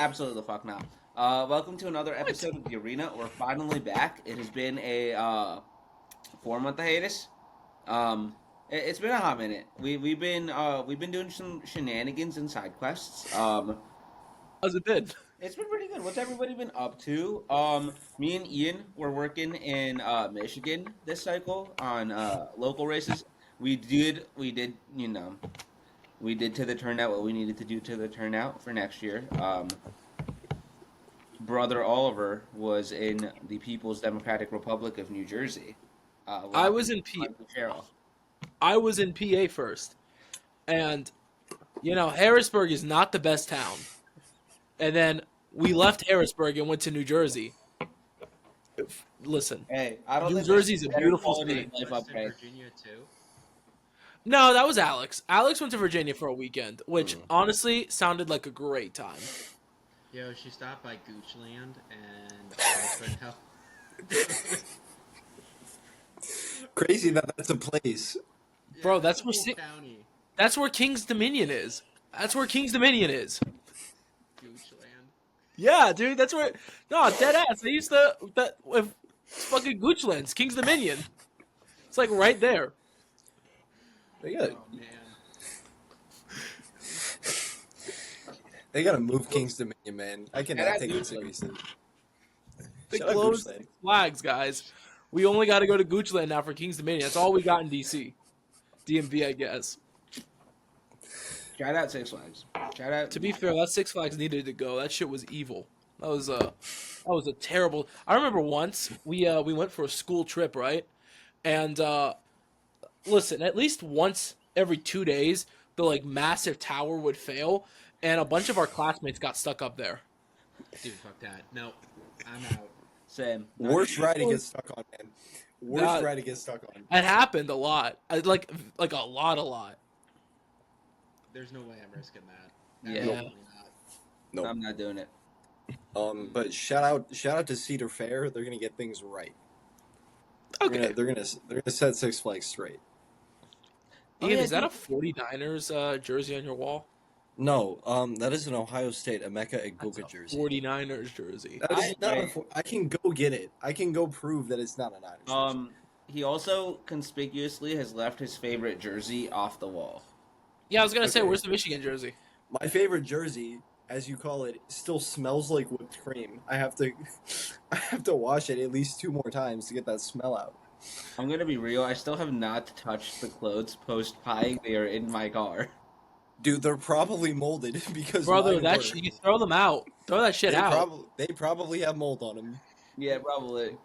absolutely the fuck not. Welcome to another episode of The Arena. We're finally back. It has been a 4 month hiatus. It's been a hot minute. We've been doing some shenanigans and side quests. How's it been? It's been pretty good. What's everybody been up to? Me and Ian were working in Michigan this cycle on local races. We did to the turnout what we needed to do to the turnout for next year. Brother Oliver was in the People's Democratic Republic of New Jersey. I was in Cheryl. I was in PA first, and Harrisburg is not the best town. And then we left Harrisburg and went to New Jersey. Listen, Hey, I don't New think Jersey's a better beautiful quality state. of life West up there. Virginia too. No, that was Alex. Alex went to Virginia for a weekend, which honestly sounded like a great time. Yo, she stopped by Goochland and that's what hell. Crazy that that's a place. Bro, that's where county. That's where King's Dominion is. That's where King's Dominion is. Goochland. Yeah, dude, that's where. No, dead ass. I used to with fucking Goochlands, King's Dominion. It's like right there. They got Oh man. they gotta move King's Dominion, man. I cannot Yeah, take dude. it seriously. They Shout out closed Goochland. flags, guys. We only got to go to Goochland now for King's Dominion. That's all we got in DC. DMV, I guess. Shout out Six Flags. Shout out. To be fair, that Six Flags needed to go. That shit was evil. That was a terrible. I remember once we went for a school trip, right? And listen, at least once every 2 days, the like massive tower would fail, and a bunch of our classmates got stuck up there. Dude, fuck that. Nope. I'm out. Same. Worst ride to get stuck on, man. Worst Nah. ride to get stuck on. It happened a lot. Like a lot. There's no way I'm risking that. Yeah. Absolutely not. No. I'm not doing it. But shout out to Cedar Fair. They're gonna get things right. Okay. They're gonna set Six Flags straight. Ian, yeah, is that a dude. 49ers jersey on your wall? No, that is an Ohio State Emeka That's Egbuka a jersey. 49ers jersey. That is not I can go get it. I can go prove that it's not a Niners jersey. He also conspicuously has left his favorite jersey off the wall. Yeah, I was gonna say, Okay. where's the Michigan jersey? My favorite jersey, as you call it, still smells like whipped cream. I have to wash it at least 2 more times to get that smell out. I'm gonna be real. I still have not touched the clothes post pieing. They are in my car. Dude, they're probably molded because Brother, mine that were. shit, you throw them out. Throw that shit out. They probably have mold on them. Yeah, probably.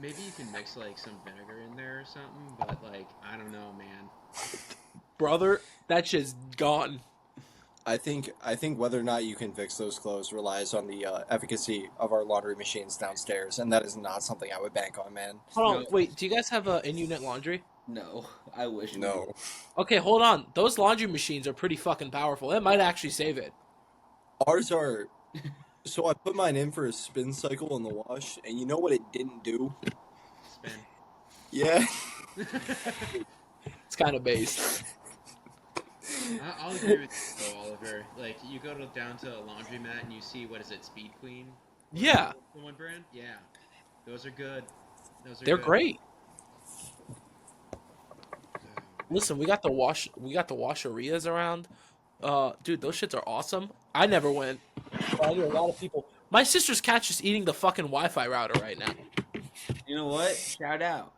Maybe you can mix like some vinegar in there or something, but like I don't know, man. Brother, that shit's gone. I think whether or not you can fix those clothes relies on the efficacy of our laundry machines downstairs, and that is not something I would bank on, man. Hold on, No. wait, do you guys have in-unit laundry? No, I wish. No. Okay, hold on. Those laundry machines are pretty fucking powerful. It might actually save it. Ours are. So I put mine in for a spin cycle in the wash, and you know what it didn't do? Spin. Yeah. It's kind of based. I'll agree with you, though, Oliver. Like you go down to a laundromat and you see what is it, Speed Queen? Yeah, The one brand? Yeah. Those are good. they're good. great. Listen, we got the washerias around. Dude, those shits are awesome. I never went. But I know a lot of people. My sister's cat's just eating the fucking Wi-Fi router right now. You know what? Shout out.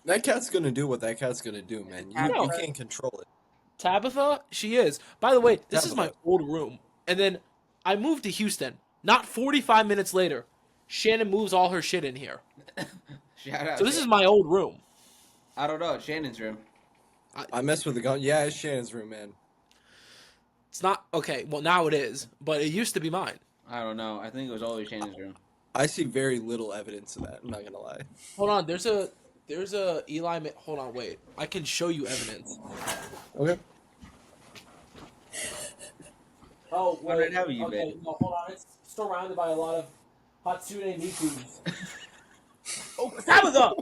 That cat's gonna do what that cat's gonna do, man. I know. You can't control it. Tabitha, she is. By the way, this is my Tabitha. old room. And then I moved to Houston. Not 45 minutes later, Shannon moves all her shit in here. Shout out. So this is my old room. I don't know. It's Shannon's room. I mess with the gun. Yeah, it's Shannon's room, man. It's not okay. Well, now it is, but it used to be mine. I don't know. I think it was always Shannon's room. I see very little evidence of that. I'm not gonna lie. Hold on, there's a Eli. Hold on, wait. I can show you evidence. Okay. Oh, How did have you been? No, hold on. It's surrounded by a lot of Hatsune Mikus. Oh, Tabitha!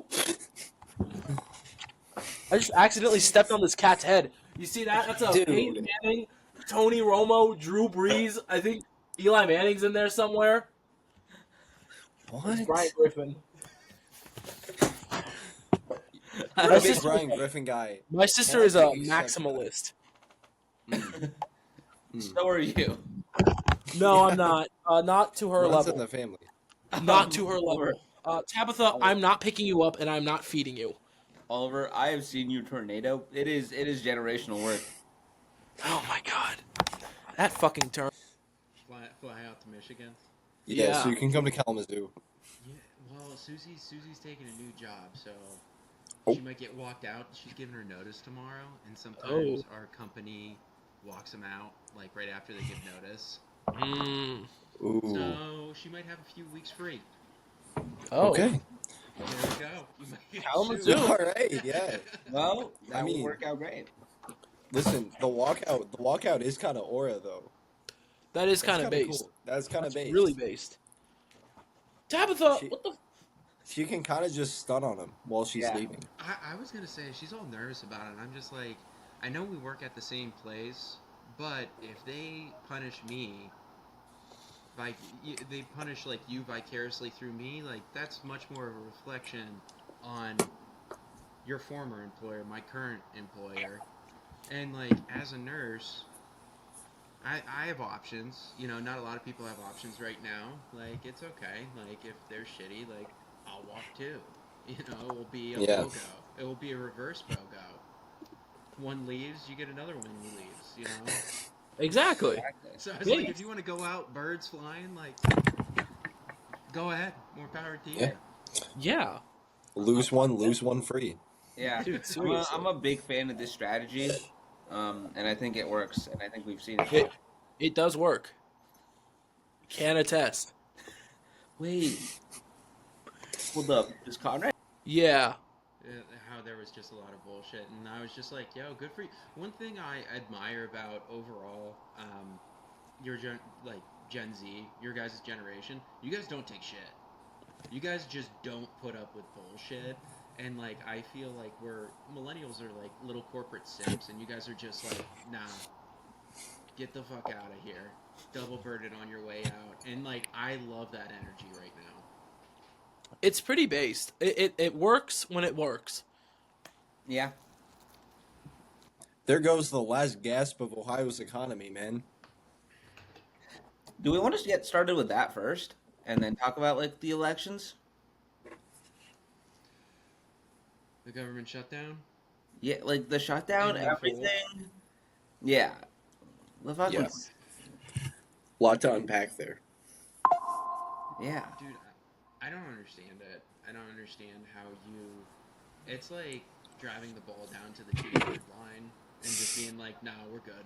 I just accidentally stepped on this cat's head. You see that? That's a Dude. Peyton Manning Tony Romo, Drew Brees. I think Eli Manning's in there somewhere. It's Brian What? Griffin. You're My a big sister- Brian Griffin guy. My sister And I is a think he's maximalist. So are you. No, I'm not. Not to her Runs level. in the family. Not to her Oliver, level. Tabitha, I'm not picking you up and I'm not feeding you. Oliver, I have seen you tornado. It is generational work. Oh my god. That fucking turn. Fly out to Michigan. Yeah, so Yeah. you can come to Kalamazoo. Yeah, well, Susie's taking a new job, so Oh. she might get walked out. She's giving her notice tomorrow, and sometimes our company walks them out like right after they give notice. Mm. Ooh. So she might have a few weeks free. Oh. Okay. There we go. You might get Kalamazoo. sued. All right. Yeah. Well, that I would mean- work out great. Listen, the walkout is kind of aura though. That is That's kind of kinda based. cool. That's kind of That's based. really based. Tabitha, She- what the? She can kind of just stun on him while she's Yeah. leaving. I was gonna say she's all nervous about it. And I'm just like, I know we work at the same place, but if they punish me, they punish like you vicariously through me, like that's much more of a reflection on your former employer, my current employer, and like as a nurse, I have options. You know, not a lot of people have options right now. Like it's okay. Like if they're shitty, like I'll walk too. You know, it will be a Yeah. BOGO. It will be a reverse BOGO. One leaves, you get another one who leaves. You know. Exactly. So I was like, if you want to go out, birds flying, like, go ahead. More power to you. Yeah. Yeah. Lose one free. Yeah, Dude, I'm seriously. a big fan of this strategy, and I think it works, and I think we've seen it. It does work. Can attest. Wait, hold up, is Conrad? Yeah. How there was just a lot of bullshit, and I was just like, yo, good for you. One thing I admire about overall, your Gen Z, your guys' generation, you guys don't take shit. You guys just don't put up with bullshit. And like I feel like millennials are like little corporate simps, and you guys are just like, nah, get the fuck out of here, double birded on your way out. And like I love that energy right now. It's pretty based. It works when it works. Yeah, There goes the last gasp of Ohio's economy, man. do we want to get started with that first, and then talk about like the elections? The government shutdown. Yeah, like the shutdown, And the everything. Yeah, the fuck. Yeah. Lot to unpack there. Yeah. Dude, I don't understand it. I don't understand how you. It's like driving the ball down to the 2-yard line and just being like, "Nah, we're good.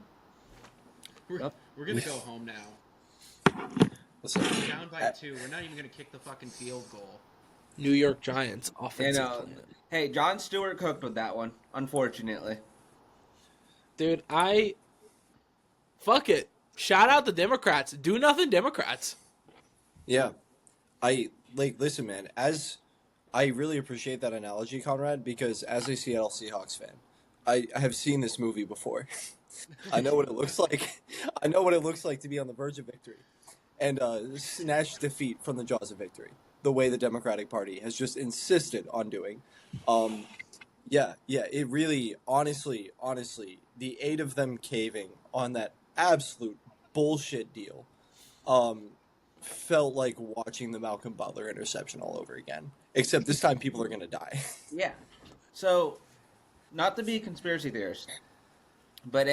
Yep. We're gonna go home now. Listen, We're down by 2. We're not even gonna kick the fucking field goal." New York Giants offensive And, plan. Hey, John Stewart cooked with that one, unfortunately. Dude, fuck it. Shout out the Democrats. Do nothing, Democrats. yeah, listen, man. As I really appreciate that analogy, Conrad, because as a Seattle Seahawks fan, I have seen this movie before. I know what it looks like. I know what it looks like to be on the verge of victory and snatch defeat from the jaws of victory. The way the Democratic Party has just insisted on doing. Yeah, it really, honestly, the 8 of them caving on that absolute bullshit deal felt like watching the Malcolm Butler interception all over again. Except this time people are going to die. Yeah. So, not to be a conspiracy theorist, but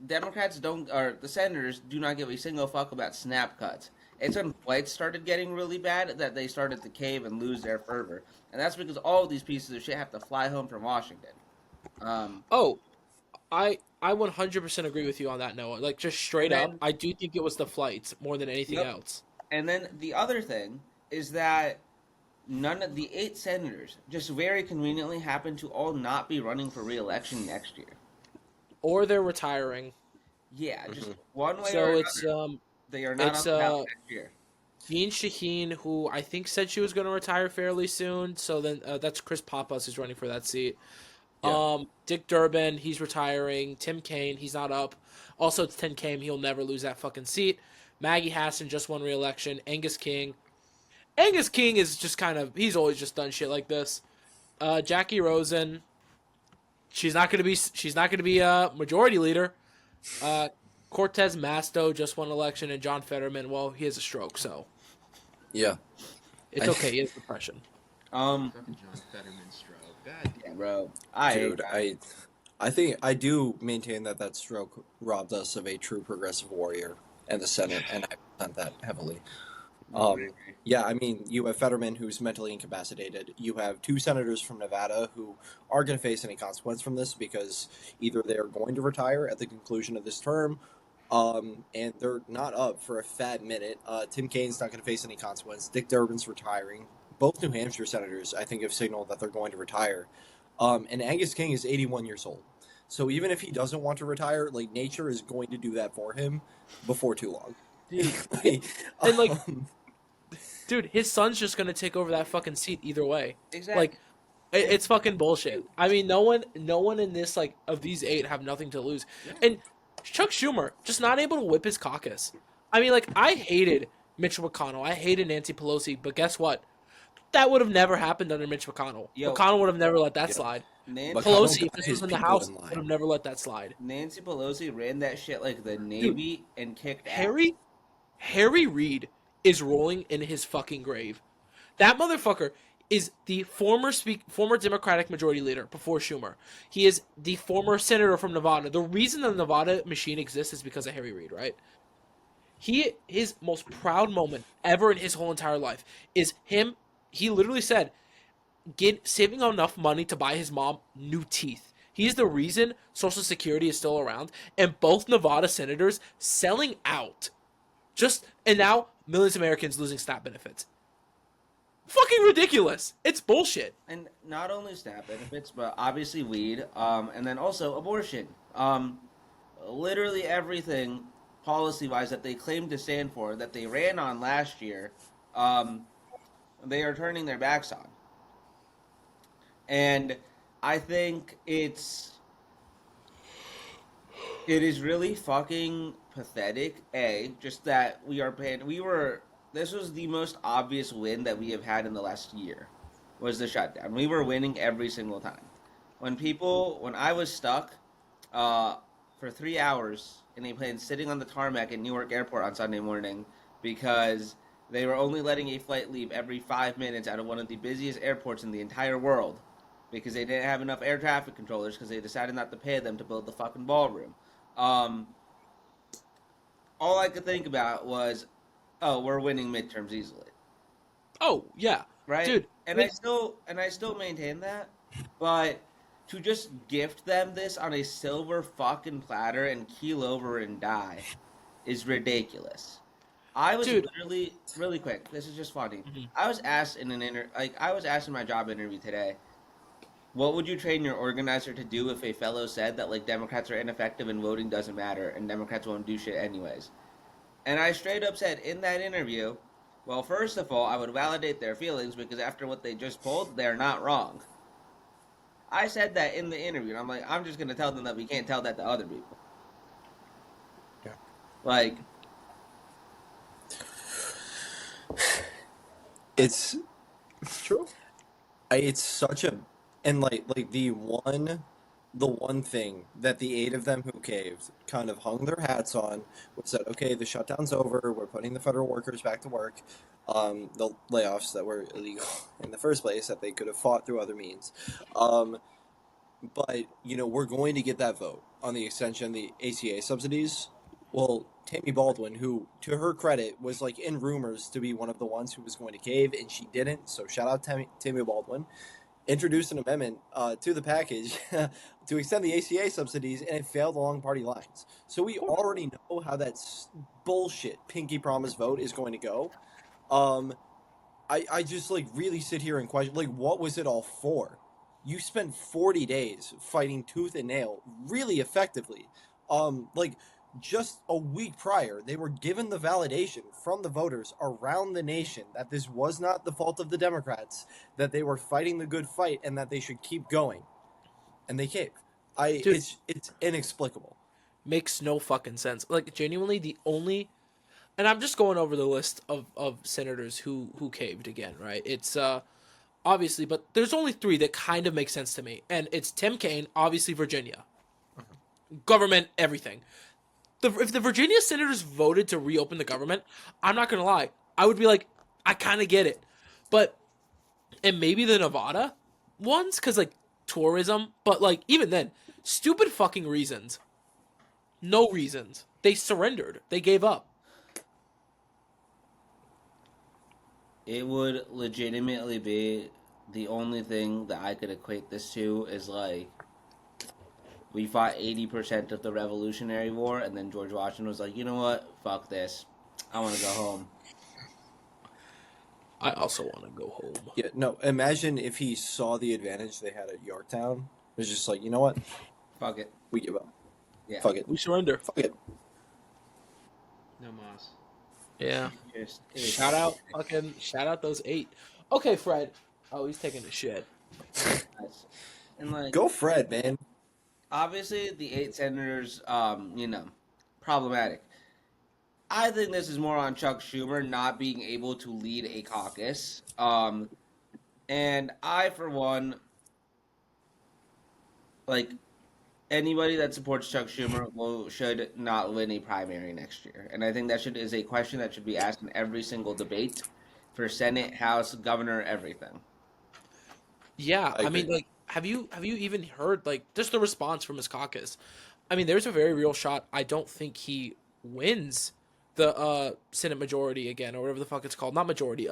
Democrats don't, or the senators do not give a single fuck about snap cuts. It's when flights started getting really bad that they started to cave and lose their fervor. And that's because all of these pieces of shit have to fly home from Washington. Oh, I 100% agree with you on that, Noah. Like, just straight Then- up, I do think it was the flights more than anything Yep. else. And then the other thing is that none of the 8 senators just very conveniently happen to all not be running for re-election next year. Or they're retiring. Yeah, just one way or So another, it's they are not it's, on the ballot next year. Dean Shaheen, who I think said she was going to retire fairly soon. So then that's Chris Pappas who's running for that seat. Yeah. Dick Durbin, he's retiring. Tim Kaine, he's not up. Also, it's Tim Kaine, he'll never lose that fucking seat. Maggie Hassan just won re-election. Angus King. Angus King is just kind of, he's always just done shit like this. Jackie Rosen, she's not gonna be a majority leader. Uh, Cortez Masto just won election, and John Fetterman, well, he has a stroke, so Yeah. it's okay. He has depression. Fucking John Fetterman stroke. God Yeah, damn. bro. I hate Dude, that. I think I do maintain that that stroke robbed us of a true progressive warrior in the Senate, and I resent that heavily. Yeah, I mean, you have Fetterman, who's mentally incapacitated. You have two senators from Nevada who are going to face any consequence from this because either they're going to retire at the conclusion of this term, and they're not up for a fat minute. Tim Kaine's not going to face any consequence. Dick Durbin's retiring. Both New Hampshire senators, I think, have signaled that they're going to retire. And Angus King is 81 years old. So even if he doesn't want to retire, like, nature is going to do that for him before too long. Dude, and, like, dude, his son's just gonna take over that fucking seat either way. Exactly. Like, it's fucking bullshit. I mean, no one in this, like, of these 8 have nothing to lose. And Chuck Schumer just not able to whip his caucus. I mean, like, I hated Mitch McConnell. I hated Nancy Pelosi, but guess what? That would have never happened under Mitch McConnell. Yo. McConnell would have never let that slide. Nancy, But- Pelosi, got if this his was in the people House, in line. would have never let that slide. Nancy Pelosi ran that shit like the Navy and kicked ass. Harry Reid is rolling in his fucking grave. That motherfucker is the former Democratic majority leader before Schumer. He is the former senator from Nevada. The reason the Nevada machine exists is because of Harry Reid, right? His most proud moment ever in his whole entire life is him. He literally said, saving enough money to buy his mom new teeth. He's the reason Social Security is still around, and both Nevada senators selling out. And now millions of Americans losing SNAP benefits. Fucking ridiculous. It's bullshit. And not only SNAP benefits, but obviously weed, and then also abortion. Literally everything policy-wise that they claim to stand for, that they ran on last year, they are turning their backs on. And I think it is really fucking pathetic. Just that this was the most obvious win that we have had in the last year, was the shutdown. We were winning every single time. When I was stuck, for 3 hours in a plane sitting on the tarmac at Newark Airport on Sunday morning because they were only letting a flight leave every 5 minutes out of one of the busiest airports in the entire world because they didn't have enough air traffic controllers because they decided not to pay them to build the fucking ballroom. All I could think about was, oh, we're winning midterms easily. Oh, yeah. Right? Dude. I still maintain that, but to just gift them this on a silver fucking platter and keel over and die is ridiculous. I was literally, really quick. This is just funny. Mhm. I was asked in my job interview today, what would you train your organizer to do if a fellow said that like Democrats are ineffective and voting doesn't matter and Democrats won't do shit anyways? And I straight up said in that interview, well, first of all, I would validate their feelings because after what they just pulled, they're not wrong. I said that in the interview, and I'm like, I'm just gonna tell them that we can't tell that to other people. Yeah. Like, It's True. it's such a, and like the one thing that the 8 of them who caved kind of hung their hats on was that, okay, the shutdown's over, we're putting the federal workers back to work, the layoffs that were illegal in the first place that they could have fought through other means, but we're going to get that vote on the extension of the ACA subsidies. Well, Tammy Baldwin, who to her credit was like in rumors to be one of the ones who was going to cave, and she didn't, so shout out Tammy Baldwin, introduced an amendment to the package to extend the ACA subsidies, and it failed along party lines. So we already know how that bullshit pinky promise vote is going to go. I just like really sit here and question, like, what was it all for? You spent 40 days fighting tooth and nail really effectively. Like just a week prior, they were given the validation from the voters around the nation that this was not the fault of the Democrats, that they were fighting the good fight, and that they should keep going. and they cave. Dude. It's inexplicable. Makes no fucking sense. Like genuinely, the only, and I'm just going over the list of senators who caved again, right? It's obviously, but there's only three that kind of make sense to me, and it's Tim Kaine, obviously Virginia, government, everything. If the Virginia senators voted to reopen the government, I'm not gonna lie, I would be like, I kind of get it, but and maybe the Nevada ones because like tourism, but like even then, stupid fucking reasons, no reasons. They surrendered. They gave up. It would legitimately be the only thing that I could equate this to is like we fought 80% of the Revolutionary War, and then George Washington was like, you know what? Fuck this. I want to go home. I also want to go home. Yeah, no. Imagine if he saw the advantage they had at Yorktown. It was just like, you know what? Fuck it. We give up. Yeah. Fuck it. We surrender. Fuck it. No Moss. Yeah. Just, Shout out those 8. Okay, Fred. Oh, he's taking a shit. and like, Go Fred, man. obviously, the 8 senators, problematic. I think this is more on Chuck Schumer not being able to lead a caucus. And I, for one, like, anybody that supports Chuck Schumer should not win a primary next year. And I think that is a question that should be asked in every single debate for Senate, House, Governor, everything. Yeah, I I mean, agree. like, have you even heard like just the response from his caucus? I mean, there's a very real shot. I don't think he wins the Senate majority again, or whatever the fuck it's called. Not majority. You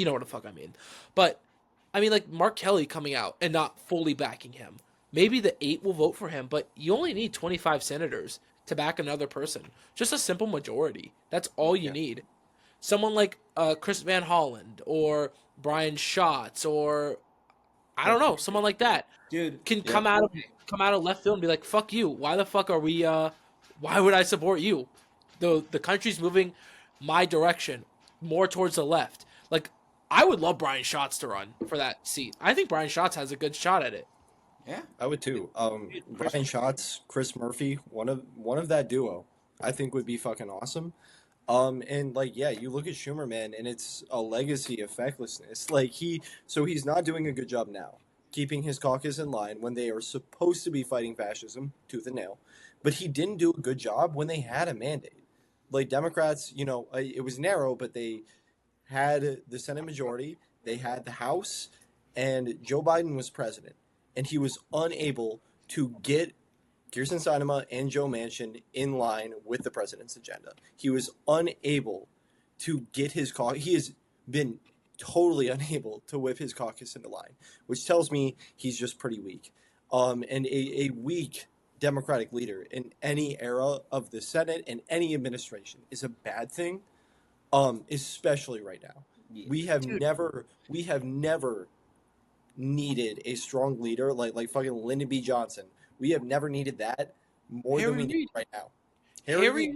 know what the fuck I mean. But I mean, like Mark Kelly coming out and not fully backing him. Maybe the 8 will vote for him, but you only need 25 senators to back another person. Just a simple majority. That's all you Yeah. need. Someone like Chris Van Holland or Brian Schatz or I don't know, someone like that Dude, can Yeah. come out of left field and be like, "Fuck you! Why the fuck are we? Why would I support you? The country's moving my direction more towards the left. Like, I would love Brian Schatz to run for that seat. I think Brian Schatz has a good shot at it. yeah. I would too. Dude, Brian Schatz, Chris Murphy, one of that duo, I think would be fucking awesome. And like, yeah, you look at Schumer, man, and it's a legacy of fecklessness. Like he's not doing a good job now, keeping his caucus in line when they are supposed to be fighting fascism tooth and nail, but he didn't do a good job when they had a mandate. Like Democrats, it was narrow, but they had the Senate majority, they had the House, and Joe Biden was president, and he was unable to get Kirsten Sinema and Joe Manchin in line with the president's agenda. He was unable to get his caucus. He has been totally unable to whip his caucus into line, which tells me he's just pretty weak. And a weak Democratic leader in any era of the Senate and any administration is a bad thing. Especially right now. Yeah. We have Dude. never needed a strong leader like fucking Lyndon B. Johnson. We have never needed that more Harry than we Reid. need right now. Harry Reid,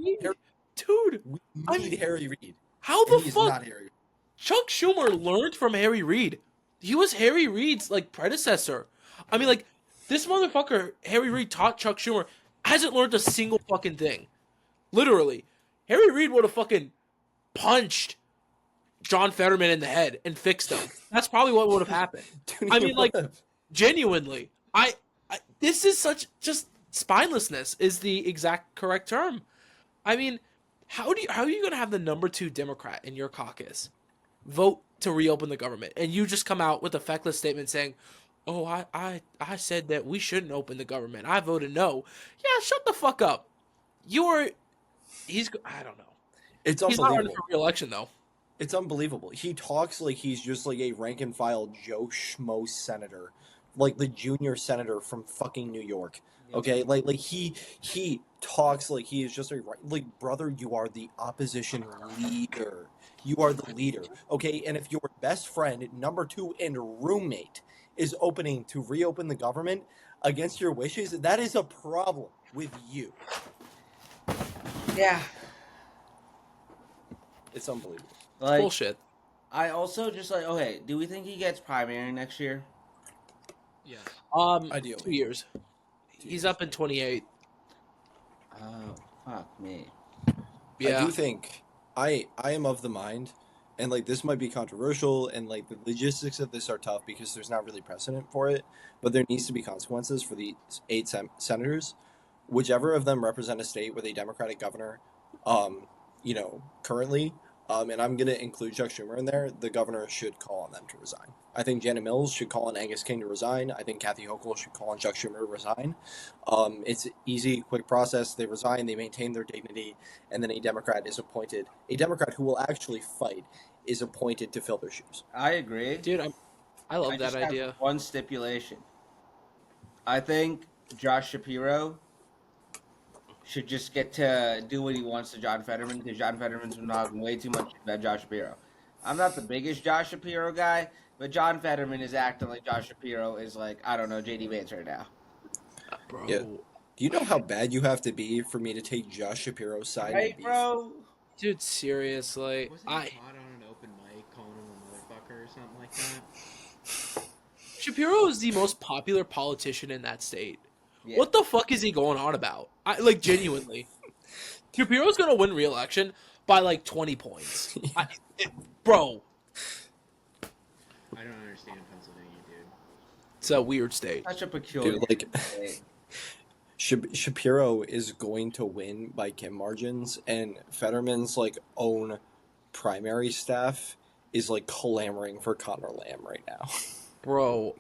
dude. we I need mean, Harry Reid. How And the he's fuck not Harry Reid. Chuck Schumer learned from Harry Reid? He was Harry Reid's like predecessor. I mean, like this motherfucker, Harry Reid taught Chuck Schumer hasn't learned a single fucking thing. Literally, Harry Reid would have fucking punched John Fetterman in the head and fixed him. That's probably what would have happened. Dude, I he mean, like, would've. Genuinely, I this is such just spinelessness is the exact correct term. I mean, how are you going to have the number 2 Democrat in your caucus vote to reopen the government and you just come out with a feckless statement saying, "Oh, I said that we shouldn't open the government. I voted no." Yeah, shut the fuck up. I don't know. It's He's not running unbelievable. for re-election though. It's unbelievable. He talks like he's just like a rank and file Joe Schmo senator, like the junior senator from fucking New York. Okay, like he talks like he is just like brother. You are the opposition leader. You are the leader. Okay, and if your best friend, number 2, and roommate is opening to reopen the government against your wishes, that is a problem with you. Yeah. It's unbelievable. Like, Bullshit. I also just like, okay, do we think he gets primary next year? Yes. Ideally. 2 years. He's up in 28. Oh, fuck me. I Yeah. do think I am of the mind, and like this might be controversial, and like the logistics of this are tough because there's not really precedent for it, but there needs to be consequences for the eight senators, whichever of them represent a state with a Democratic governor, currently, and I'm gonna include Chuck Schumer in there. The governor should call on them to resign. I think Janet Mills should call on Angus King to resign. I think Kathy Hochul should call on Chuck Schumer to resign. It's easy, quick process. They resign, they maintain their dignity, and then a Democrat is appointed. A Democrat who will actually fight is appointed to fill their shoes. I agree. Dude, I love I that just have idea. one stipulation. I think Josh Shapiro should just get to do what he wants to John Fetterman because John Fetterman's been talking way too much about Josh Shapiro. I'm not the biggest Josh Shapiro guy, but John Fetterman is acting like Josh Shapiro is like, I don't know, JD Vance right now. Bro. Yeah. Do you know how bad you have to be for me to take Josh Shapiro's side? in Right, beef? bro? Dude, seriously. Wasn't he caught on an open mic calling him a motherfucker or something like that? Shapiro is the most popular politician in that state. Yeah. What the fuck is he going on about? Like, genuinely. Shapiro's gonna win re-election by like 20 points. Bro, I don't understand Pennsylvania, dude. it's a weird state. Such a peculiar Dude, like state. Shapiro is going to win by Kim margins, and Fetterman's like own primary staff is like clamoring for Conor Lamb right now. Bro,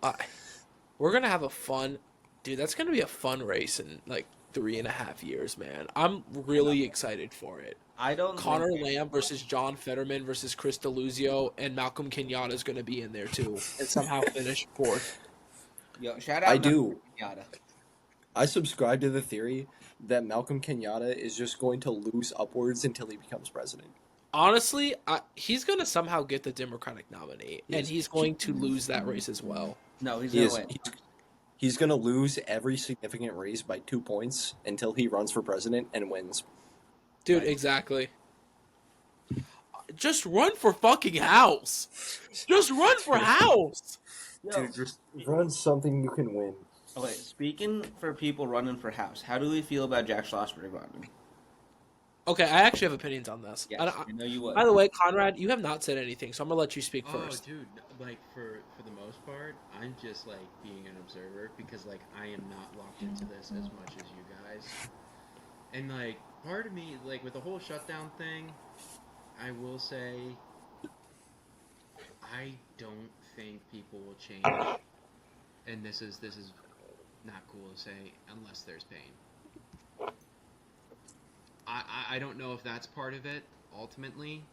we're gonna have a fun... Dude, that's gonna be a fun race in like 3.5 years, man. I'm really excited for it. I don't Conor think- Lamb versus John Fetterman versus Chris Deluzio, and Malcolm Kenyatta is gonna be in there too, and somehow finish fourth. Yo, shout out I do. Kenyatta. I subscribe to the theory that Malcolm Kenyatta is just going to lose upwards until he becomes president. Honestly, he's going to somehow get the Democratic nominee, and Yes. he's going to lose that race as well. No, he's He gonna is, win. he's going to lose every significant race by 2 points until he runs for president and wins. Dude, Right. exactly. Just run for fucking House. Just run for House. Yo, just run something you can win. okay, speaking for people running for House, how do we feel about Jack Schlossberg running? Okay, I actually have opinions on this. Yes, I know you would. By the way, Conrad, you have not said anything, so I'm going to let you speak Oh, first. dude, like for the most part, I'm just like being an observer because like I am not locked into this as much as you guys. And like part of me, like with the whole shutdown thing, I will say I don't think people will change. And this is not cool to say unless there's pain. I don't know if that's part of it ultimately,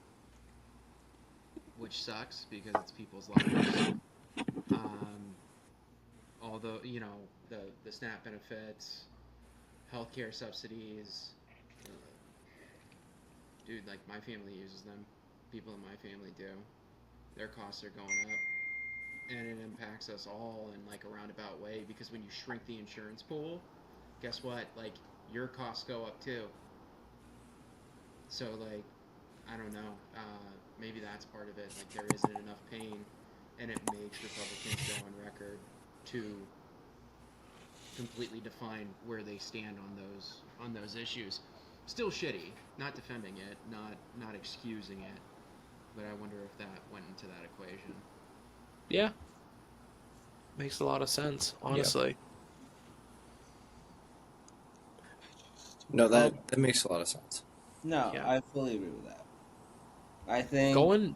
which sucks because it's people's lives. Although the SNAP benefits, healthcare subsidies, dude, like my family uses them. People in my family do. Their costs are going up, and it impacts us all in like a roundabout way because when you shrink the insurance pool, guess what? Like your costs go up too. So like, I don't know. Maybe that's part of it. Like there isn't enough pain, and it makes Republicans go on record to completely define where they stand on those issues. Still shitty. Not defending it. Not excusing it. But I wonder if that went into that equation. Yeah. Makes a lot of sense, honestly. No, that makes a lot of sense. No, Yeah. I fully agree with that. I think Going...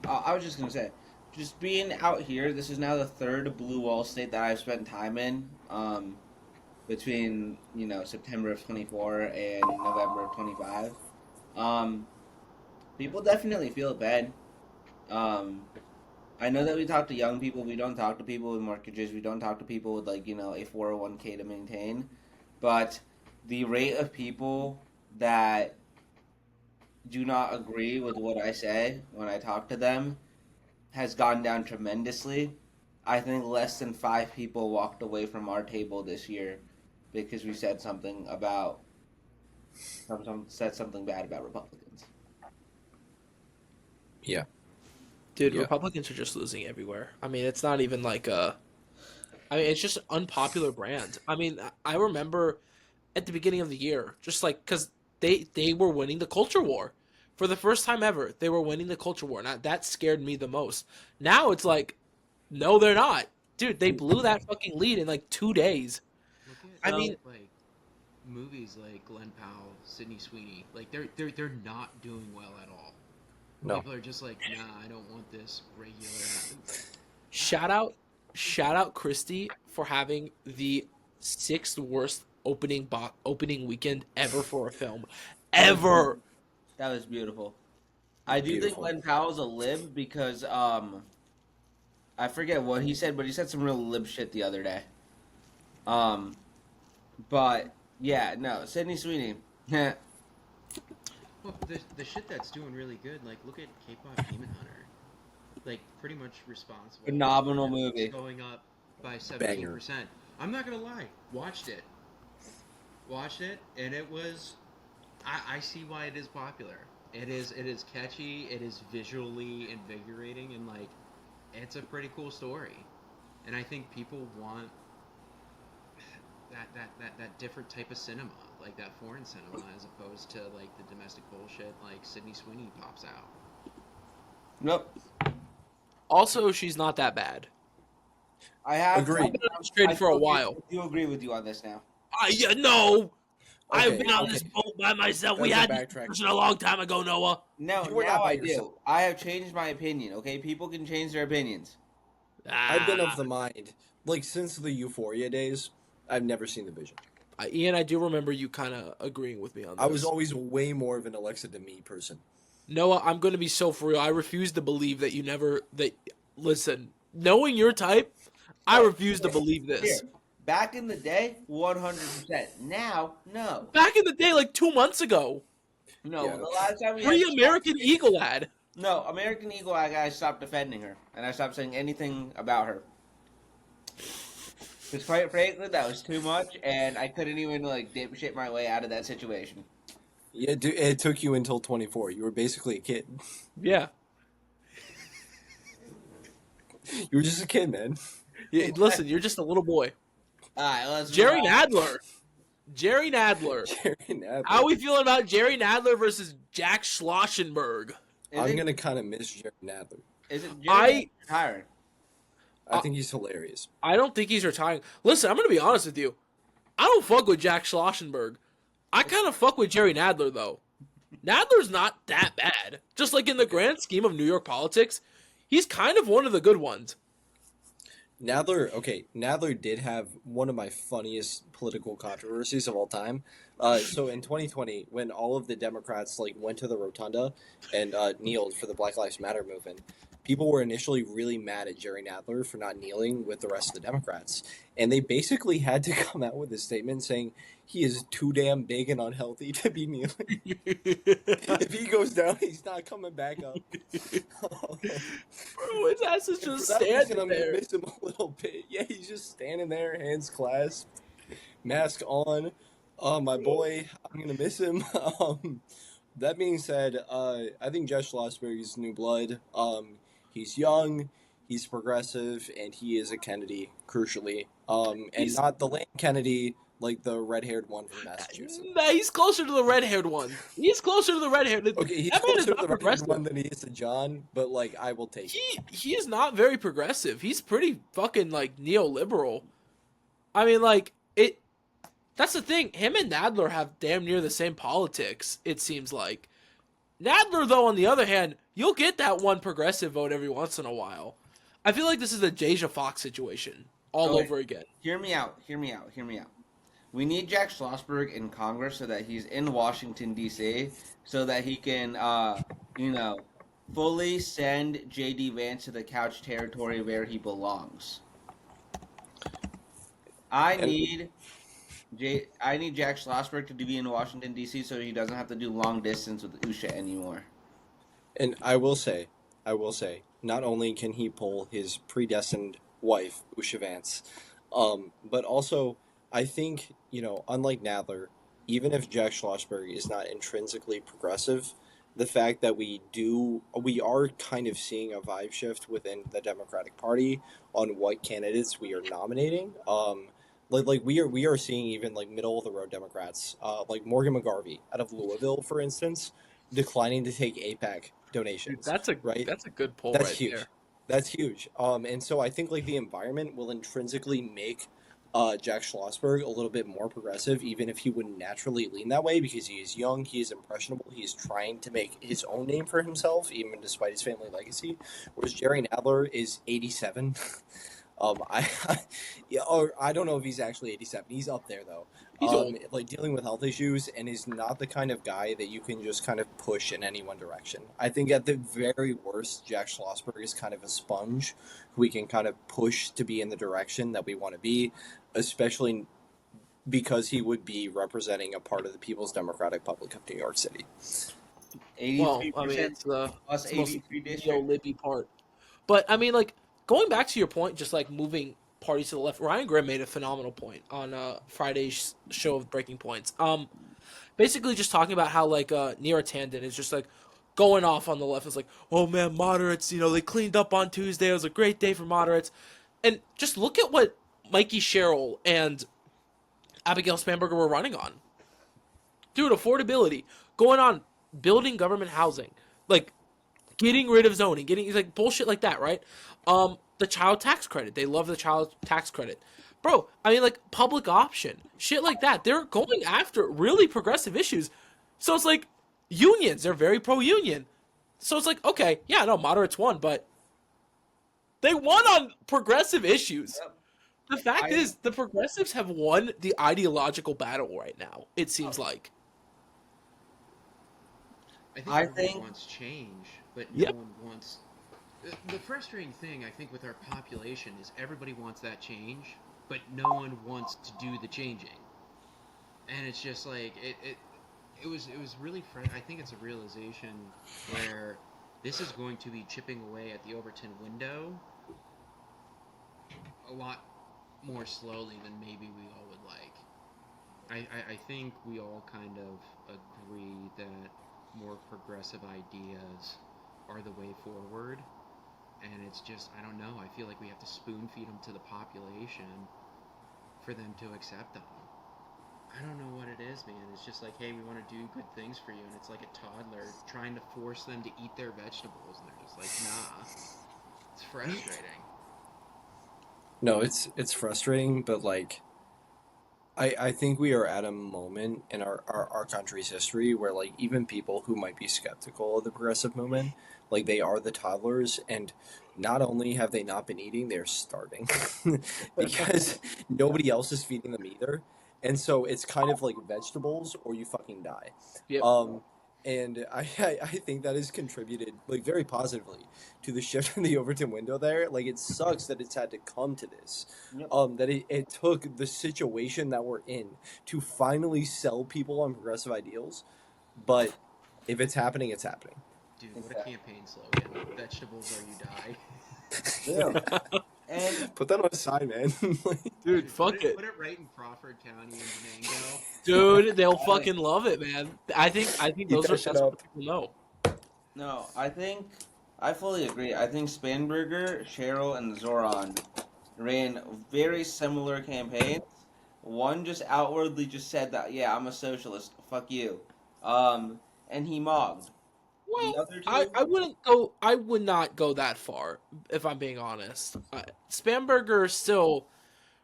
I was just gonna say, just being out here. This is now the third blue wall state that I've spent time in. Between September of 24 and November of 25. People definitely feel it bad. I know that we talk to young people. We don't talk to people with mortgages. We don't talk to people with a 401k to maintain. But the rate of people that do not agree with what I say when I talk to them has gone down tremendously. I think less than 5 people walked away from our table this year because we said something about said something bad about Republicans. Yeah. Dude, Yeah. Republicans are just losing everywhere. I mean, it's not even like a... I mean, it's just an unpopular brand. I mean, I remember at the beginning of the year, just like because they were winning the culture war for the first time ever. They were winning the culture war, and that scared me the most. Now it's like, no, they're not, dude. They blew that fucking lead in like 2 days. Look at I look mean, at like movies like Glenn Powell, Sydney Sweeney. Like they're not doing well at all. No. People are just like, nah, I don't want this regular. shout out, shout out Christie for having the sixth worst opening weekend ever for a film, ever. That was beautiful. I do think Beautiful. Glenn Powell's a lib because I forget what he said, but he said some real lib shit the other day. Um, but yeah, no, Sydney Sweeney. Heh. Well, the shit that's doing really good, like look at K-pop Demon Hunter, like pretty much responsible. Phenomenal for movie. Going up by Banger. 17%. I'm not gonna lie, watched it, and it was. I see why it is popular. It is catchy. It is visually invigorating, and like, it's a pretty cool story. And I think people want that different type of cinema, like that foreign cinema, as opposed to like the domestic bullshit like Sydney Sweeney pops out. Nope. Also, she's not that bad. I have. Agreed. I've been on this trade for a while. I do agree with you on this now. Yeah, no. I've Okay, been on okay. this boat by myself. We That's a had this backtrack. discussion a long time ago, Noah. No, You were now not by I yourself. do. I have changed my opinion. Okay, people can change their opinions. I've been Ah. of the mind, like since the Euphoria days, I've never seen The Vision. Ian, I do remember you kind of agreeing with me on this. I was always way more of an Alexa Demie person. Noah, I'm going to be so for real. I refuse to believe that you never. Listen, knowing your type, I refuse to believe Here, this. back in the day, 100%. Now, no, Back in the day, like 2 months ago, no. Yeah. The last time we pre had American Eagle ad. no American Eagle, I stopped defending her and I stopped saying anything about her. Because quite frankly, that was too much, and I couldn't even like dipshit my way out of that situation. Yeah, it took you until 24. You were basically a kid. Yeah. You were just a kid, man. Yeah, listen, you're just a little boy. All right, let's Jerry move on. Nadler. Jerry Nadler. Jerry Nadler. How are we feeling about Jerry Nadler versus Jack Schlossenberg? Is I'm it, gonna kind of miss Jerry Nadler. Is it I- Jerry retired? I think he's hilarious. I don't think he's retiring. Listen, I'm going to be honest with you. I don't fuck with Jack Schlossenberg. I kind of fuck with Jerry Nadler, though. Nadler's not that bad. Just like in the grand scheme of New York politics, he's kind of one of the good ones. Nadler did have one of my funniest political controversies of all time. So in 2020, when all of the Democrats like went to the rotunda and kneeled for the Black Lives Matter movement, people were initially really mad at Jerry Nadler for not kneeling with the rest of the Democrats, and they basically had to come out with a statement saying he is too damn big and unhealthy to be kneeling. If he goes down, he's not coming back up. Bro, his ass is And just for that reason, standing I'm gonna there. miss him a little bit. Yeah, he's just standing there, hands clasped, mask on. Oh, my boy, I'm gonna miss him. That being said, I think Jeff Schlossberg is new blood. He's young, he's progressive, and he is a Kennedy, crucially. And He's- not the lame Kennedy, like the red-haired one from Massachusetts. Nah, he's closer to the red-haired one. He's closer to the red-haired. Okay, he's That man is closer to not the red-haired progressive. one than he is to John, but like I will take it. He is not very progressive. He's pretty fucking like neoliberal. I mean, like it. That's the thing. Him and Nadler have damn near the same politics. It seems like. Nadler, though, on the other hand, you'll get that one progressive vote every once in a while. I feel like this is a Deja Fox situation all Okay. over again. Hear me out. Hear me out. Hear me out. We need Jack Schlossberg in Congress so that he's in Washington D.C. so that he can, fully send J.D. Vance to the couch territory where he belongs. I And- need Jack Schlossberg to be in Washington D.C. so he doesn't have to do long distance with Usha anymore. And I will say, not only can he pull his predestined wife, Usha Vance, but also I think, unlike Nadler, even if Jack Schlossberg is not intrinsically progressive, the fact that we are kind of seeing a vibe shift within the Democratic Party on what candidates we are nominating. Like we are seeing even like middle of the road Democrats, like Morgan McGarvey out of Louisville, for instance, declining to take APAC Dude, donations. Right, that's a good pull that's right huge. there. That's huge. And so I think like the environment will intrinsically make Jack Schlossberg a little bit more progressive, even if he wouldn't naturally lean that way because he is young, he is impressionable, he is trying to make his own name for himself, even despite his family legacy. Whereas Jerry Nadler is 87. I, yeah, or I don't know if he's actually 87. He's up there though. He's old. Like dealing with health issues, and is not the kind of guy that you can just kind of push in any one direction. I think at the very worst, Jack Schlossberg is kind of a sponge who we can kind of push to be in the direction that we want to be, especially because he would be representing a part of the People's Democratic Republic of New York City. Well, Eighty-three I mean, percent it's the plus it's the most 83 district. neo-libby part. But I mean, like going back to your point, just like moving parties to the left. Ryan Grimm made a phenomenal point on Friday's show of Breaking Points. Basically just talking about how like Neera Tanden is just like going off on the left. It's like, oh man, moderates, they cleaned up on Tuesday. It was a great day for moderates. And just look at what Mikey Sherrill and Abigail Spanberger were running on. Dude, affordability, going on building government housing, like getting rid of zoning, getting like bullshit like that, right? The child tax credit. They love the child tax credit. Bro, I mean like public option. Shit like that. They're going after really progressive issues. So it's like unions, they're very pro union. So it's like, okay, yeah, no, moderates won, but they won on progressive issues. Yep. The fact I- is, the progressives have won the ideological battle right now, it seems like. I think I everybody think- wants change, but no Yep. one wants. The frustrating thing I think with our population is everybody wants that change, but no one wants to do the changing. And it's just like it was really I think it's a realization where this is going to be chipping away at the Overton window a lot more slowly than maybe we all would like. I think we all kind of agree that more progressive ideas are the way forward. And it's just, I don't know, I feel like we have to spoon feed them to the population for them to accept them. I don't know what it is, man. It's just like, hey, we want to do good things for you. And it's like a toddler trying to force them to eat their vegetables. And they're just like, nah. It's frustrating. No, it's frustrating, but like I think we are at a moment in our country's history where like even people who might be skeptical of the progressive movement, like they are the toddlers, and not only have they not been eating, they're starving because nobody else is feeding them either. And so it's kind of like vegetables or you fucking die. Yep. And I think that has contributed like very positively to the shift in the Overton window there. Like it sucks that it's had to come to this. Yep. That it took the situation that we're in to finally sell people on progressive ideals. But if it's happening, it's happening. Dude, what a campaign slogan. Vegetables or you die. Yeah. And Put that on a sign, man. Dude, fuck it. Put it right in Crawford County in Venango. Dude, they'll fucking love it, man. I think Keep those that are shit that's up. what people know. no, I fully agree. I think Spanberger, Cheryl, and Zoran ran very similar campaigns. One just outwardly just said that, yeah, I'm a socialist. Fuck you. And he mogged. Well, The other two, I would not go that far, if I'm being honest. Spamberger still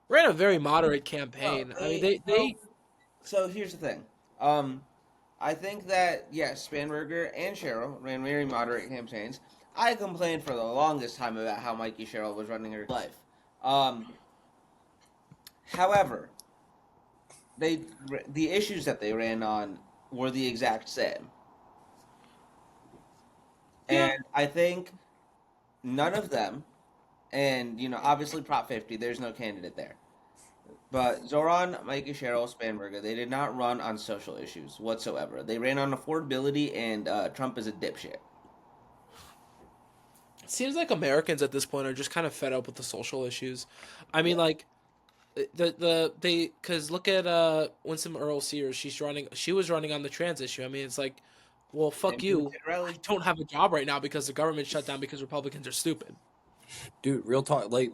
ran a very moderate campaign. Well, I mean, they So here's the thing. I think that yes, Spanberger and Cheryl ran very moderate campaigns. I complained for the longest time about how Mikey Cheryl was running her life. However, the issues that they ran on were the exact same. Yeah. And I think none of them, and obviously Prop 50, there's no candidate there. But Zoran, Mikey Sherrill, Spanberger, they did not run on social issues whatsoever. They ran on affordability, and Trump is a dipshit. it seems like Americans at this point are just kind of fed up with the social issues. I mean, like because look at Winsome Earl Sears. She was running on the trans issue. I mean, it's like, Well, fuck And you. Cinderella. I don't have a job right now because the government shut down because Republicans are stupid. Dude, real talk. Like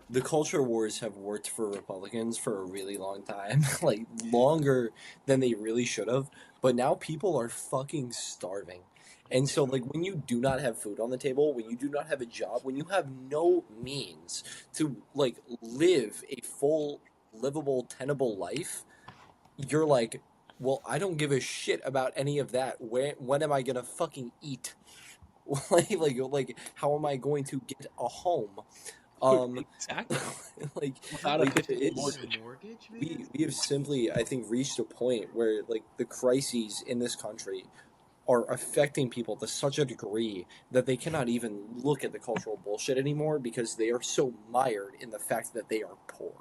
the culture wars have worked for Republicans for a really long time, like longer than they really should have. But now people are fucking starving. And so, like, when you do not have food on the table, when you do not have a job, when you have no means to, like, live a full, livable, tenable life, you're like, well, I don't give a shit about any of that. When am I gonna fucking eat? How am I going to get a home? Exactly. like, Without a like 50 it's, mortgage. Mortgage, man. we have simply, I think, reached a point where like the crises in this country are affecting people to such a degree that they cannot even look at the cultural bullshit anymore because they are so mired in the fact that they are poor.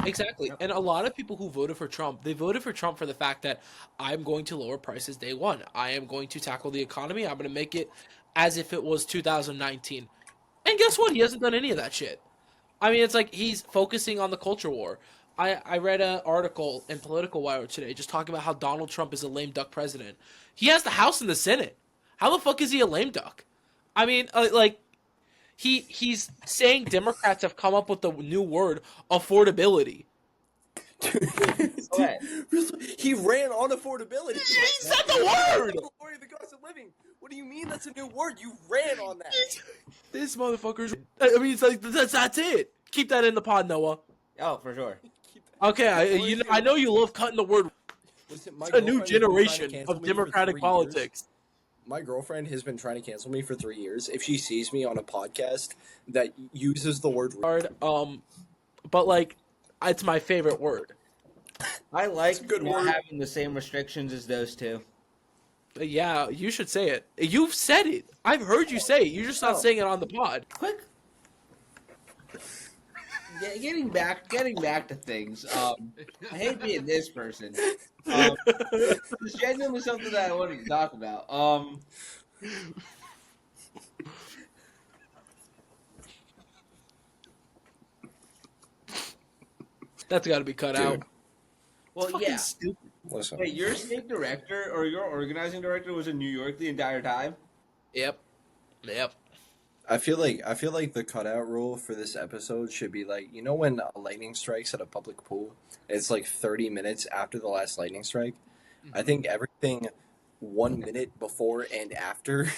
Exactly. Yep. And a lot of people who voted for Trump, they voted for Trump for the fact that I'm going to lower prices day one. I am going to tackle the economy. I'm going to make it as if it was 2019. And guess what? He hasn't done any of that shit. I mean, it's like he's focusing on the culture war. I read an article in Political Wire today just talking about how Donald Trump is a lame duck president. He has the House and the Senate. How the fuck is he a lame duck? I mean, he's saying Democrats have come up with the new word affordability. Okay. He ran on affordability. He said the word. Lowering the cost of living. What do you mean that's a new word? You ran on that. This motherfucker's. I mean, it's like that's it. Keep that in the pod, Noah. Oh, for sure. Okay, I know you love cutting the word. Listen, my It's a new girlfriend has been trying to generation cancel of me for democratic 3 years. politics. My girlfriend has been trying to cancel me for 3 years. If she sees me on a podcast that uses the word Hard, but like, it's my favorite word. I like a good not word. having the same restrictions as those two. Yeah, you should say it. You've said it. I've heard you say it. You're just not Oh. saying it on the pod. Quick. Getting back to things. I hate being this person. It's genuinely something that I wanted to talk about. That's got to be cut out. Dude, Well, Fucking yeah. stupid. listen. Wait, your state director or your organizing director was in New York the entire time? Yep. I feel like the cutout rule for this episode should be like, you know when lightning strikes at a public pool? It's like 30 minutes after the last lightning strike. I think everything 1 minute before and after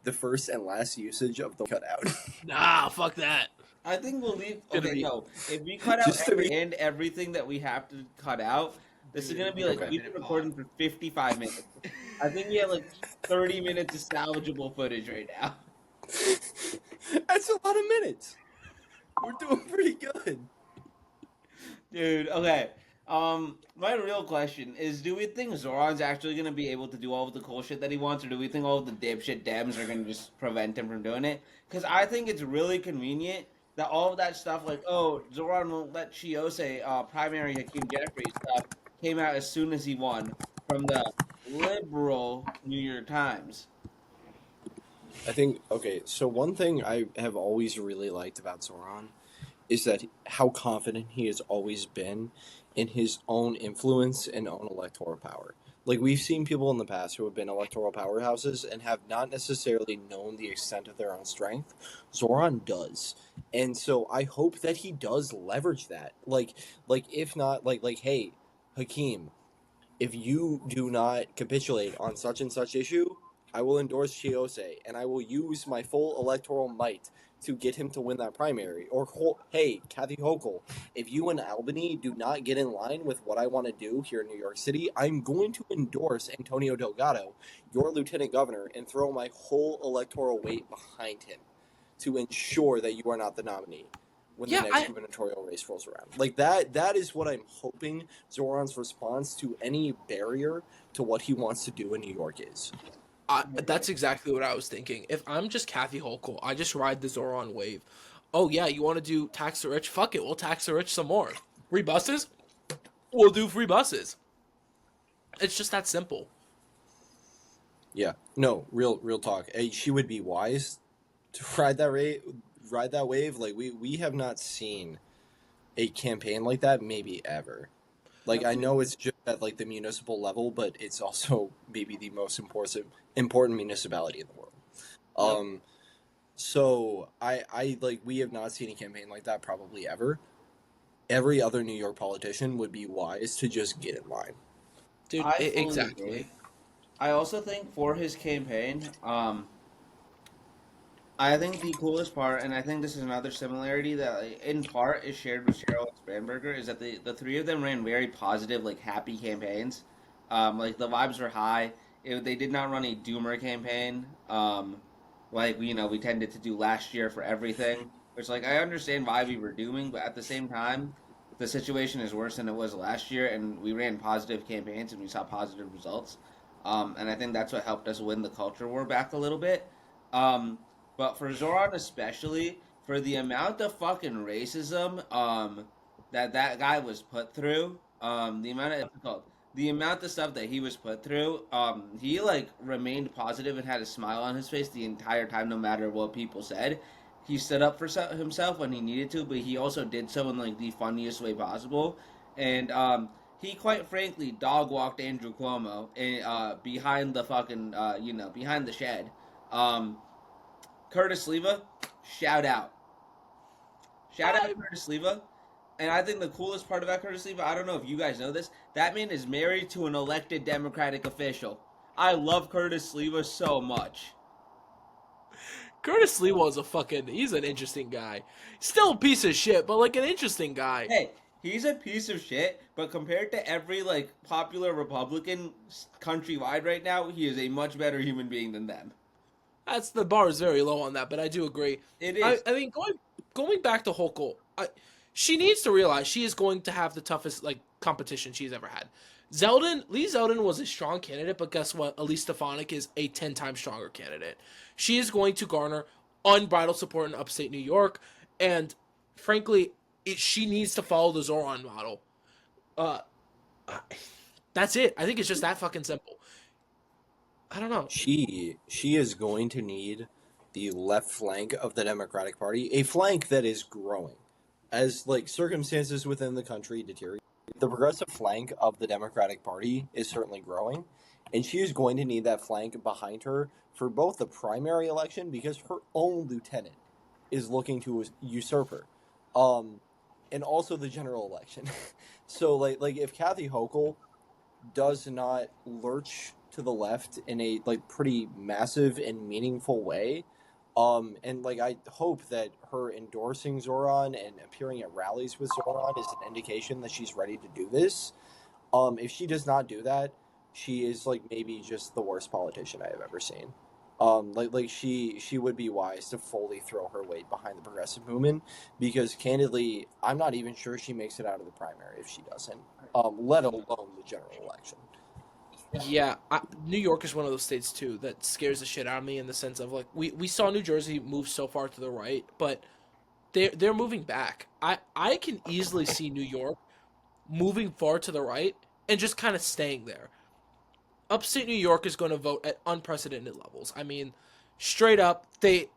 the first and last usage of the cutout. Nah, fuck that. I think we'll leave. Gonna Okay, be- no. If we cut out Just to be- everything that we have to cut out, this is gonna be like Okay. we've been recording for 55 minutes. I think we have like 30 minutes of salvageable footage right now. That's a lot of minutes. We're doing pretty good. Dude, okay. My real question is: do we think Zoran's actually gonna be able to do all of the cool shit that he wants, or do we think all of the dipshit Dems are gonna just prevent him from doing it? Because I think it's really convenient that all of that stuff, like, oh, Zoran won't let Chiose primary Hakeem Jeffries stuff, came out as soon as he won from the liberal New York Times. I think, okay, so one thing I have always really liked about Zoran is that how confident he has always been in his own influence and own electoral power. Like, we've seen people in the past who have been electoral powerhouses and have not necessarily known the extent of their own strength. Zoran does. And so I hope that he does leverage that. Like if not, hey, Hakeem, if you do not capitulate on such and such issue, I will endorse Chiose, and I will use my full electoral might to get him to win that primary. Or, hey, Kathy Hochul, if you and Albany do not get in line with what I want to do here in New York City, I'm going to endorse Antonio Delgado, your lieutenant governor, and throw my whole electoral weight behind him to ensure that you are not the nominee when Yeah, the next gubernatorial race rolls around. Like, that is what I'm hoping Zoran's response to any barrier to what he wants to do in New York is. That's exactly what I was thinking. If I'm just Kathy Hochul, I just ride the Zoran wave. Oh yeah, you want to do tax the rich? Fuck it, we'll tax the rich some more. Free buses? We'll do free buses. It's just that simple. Yeah, no, real talk. She would be wise to ride that wave. Like we have not seen a campaign like that maybe ever. Like I know it's just at like the municipal level, but it's also maybe the most important municipality in the world. Yep. So I like we have not seen a campaign like that probably ever. Every other New York politician would be wise to just get in line. Dude, I fully exactly. agree. I also think for his campaign, I think the coolest part, and I think this is another similarity that, like, in part, is shared with Cheryl and Spanberger, is that the three of them ran very positive, like happy campaigns. Like the vibes were high. They did not run a doomer campaign, like we tended to do last year for everything. Which, like, I understand why we were dooming, but at the same time, the situation is worse than it was last year, and we ran positive campaigns and we saw positive results. And I think that's what helped us win the culture war back a little bit. Um, but for Zoran especially, for the amount of fucking racism that guy was put through, the amount of stuff that he was put through, he like remained positive and had a smile on his face the entire time, no matter what people said. He stood up for himself when he needed to, but he also did so in like the funniest way possible. And he quite frankly dog walked Andrew Cuomo behind the fucking behind the shed. Um, Curtis Sleva, shout out. Shout out I, Curtis Sleva. And I think the coolest part about Curtis Sleva, I don't know if you guys know this, that man is married to an elected Democratic official. I love Curtis Sleva so much. Curtis Lee was he's an interesting guy. Still a piece of shit, but like an interesting guy. Hey, he's a piece of shit, but compared to every like popular Republican countrywide right now, he is a much better human being than them. The bar is very low on that, but I do agree. It is. I mean, going back to Hochul, she needs to realize she is going to have the toughest like competition she's ever had. Lee Zeldin was a strong candidate, but guess what? Elise Stefanik is a 10 times stronger candidate. She is going to garner unbridled support in upstate New York, and frankly, she needs to follow the Zoran model. Uh, that's it. I think it's just that fucking simple. I don't know. She is going to need the left flank of the Democratic Party, a flank that is growing as like circumstances within the country deteriorate. The progressive flank of the Democratic Party is certainly growing, and she is going to need that flank behind her for both the primary election because her own lieutenant is looking to usurp her, and also the general election. So like if Kathy Hochul does not lurch to the left in a like pretty massive and meaningful way, and like I hope that her endorsing Zoran and appearing at rallies with Zoran is an indication that she's ready to do this. If she does not do that, she is like maybe just the worst politician I have ever seen. Like she would be wise to fully throw her weight behind the progressive movement because candidly, I'm not even sure she makes it out of the primary if she doesn't. Let alone the general election. Yeah, New York is one of those states too that scares the shit out of me in the sense of like we saw New Jersey move so far to the right, but they're moving back. I can easily see New York moving far to the right and just kind of staying there. Upstate New York is going to vote at unprecedented levels. I mean, straight up,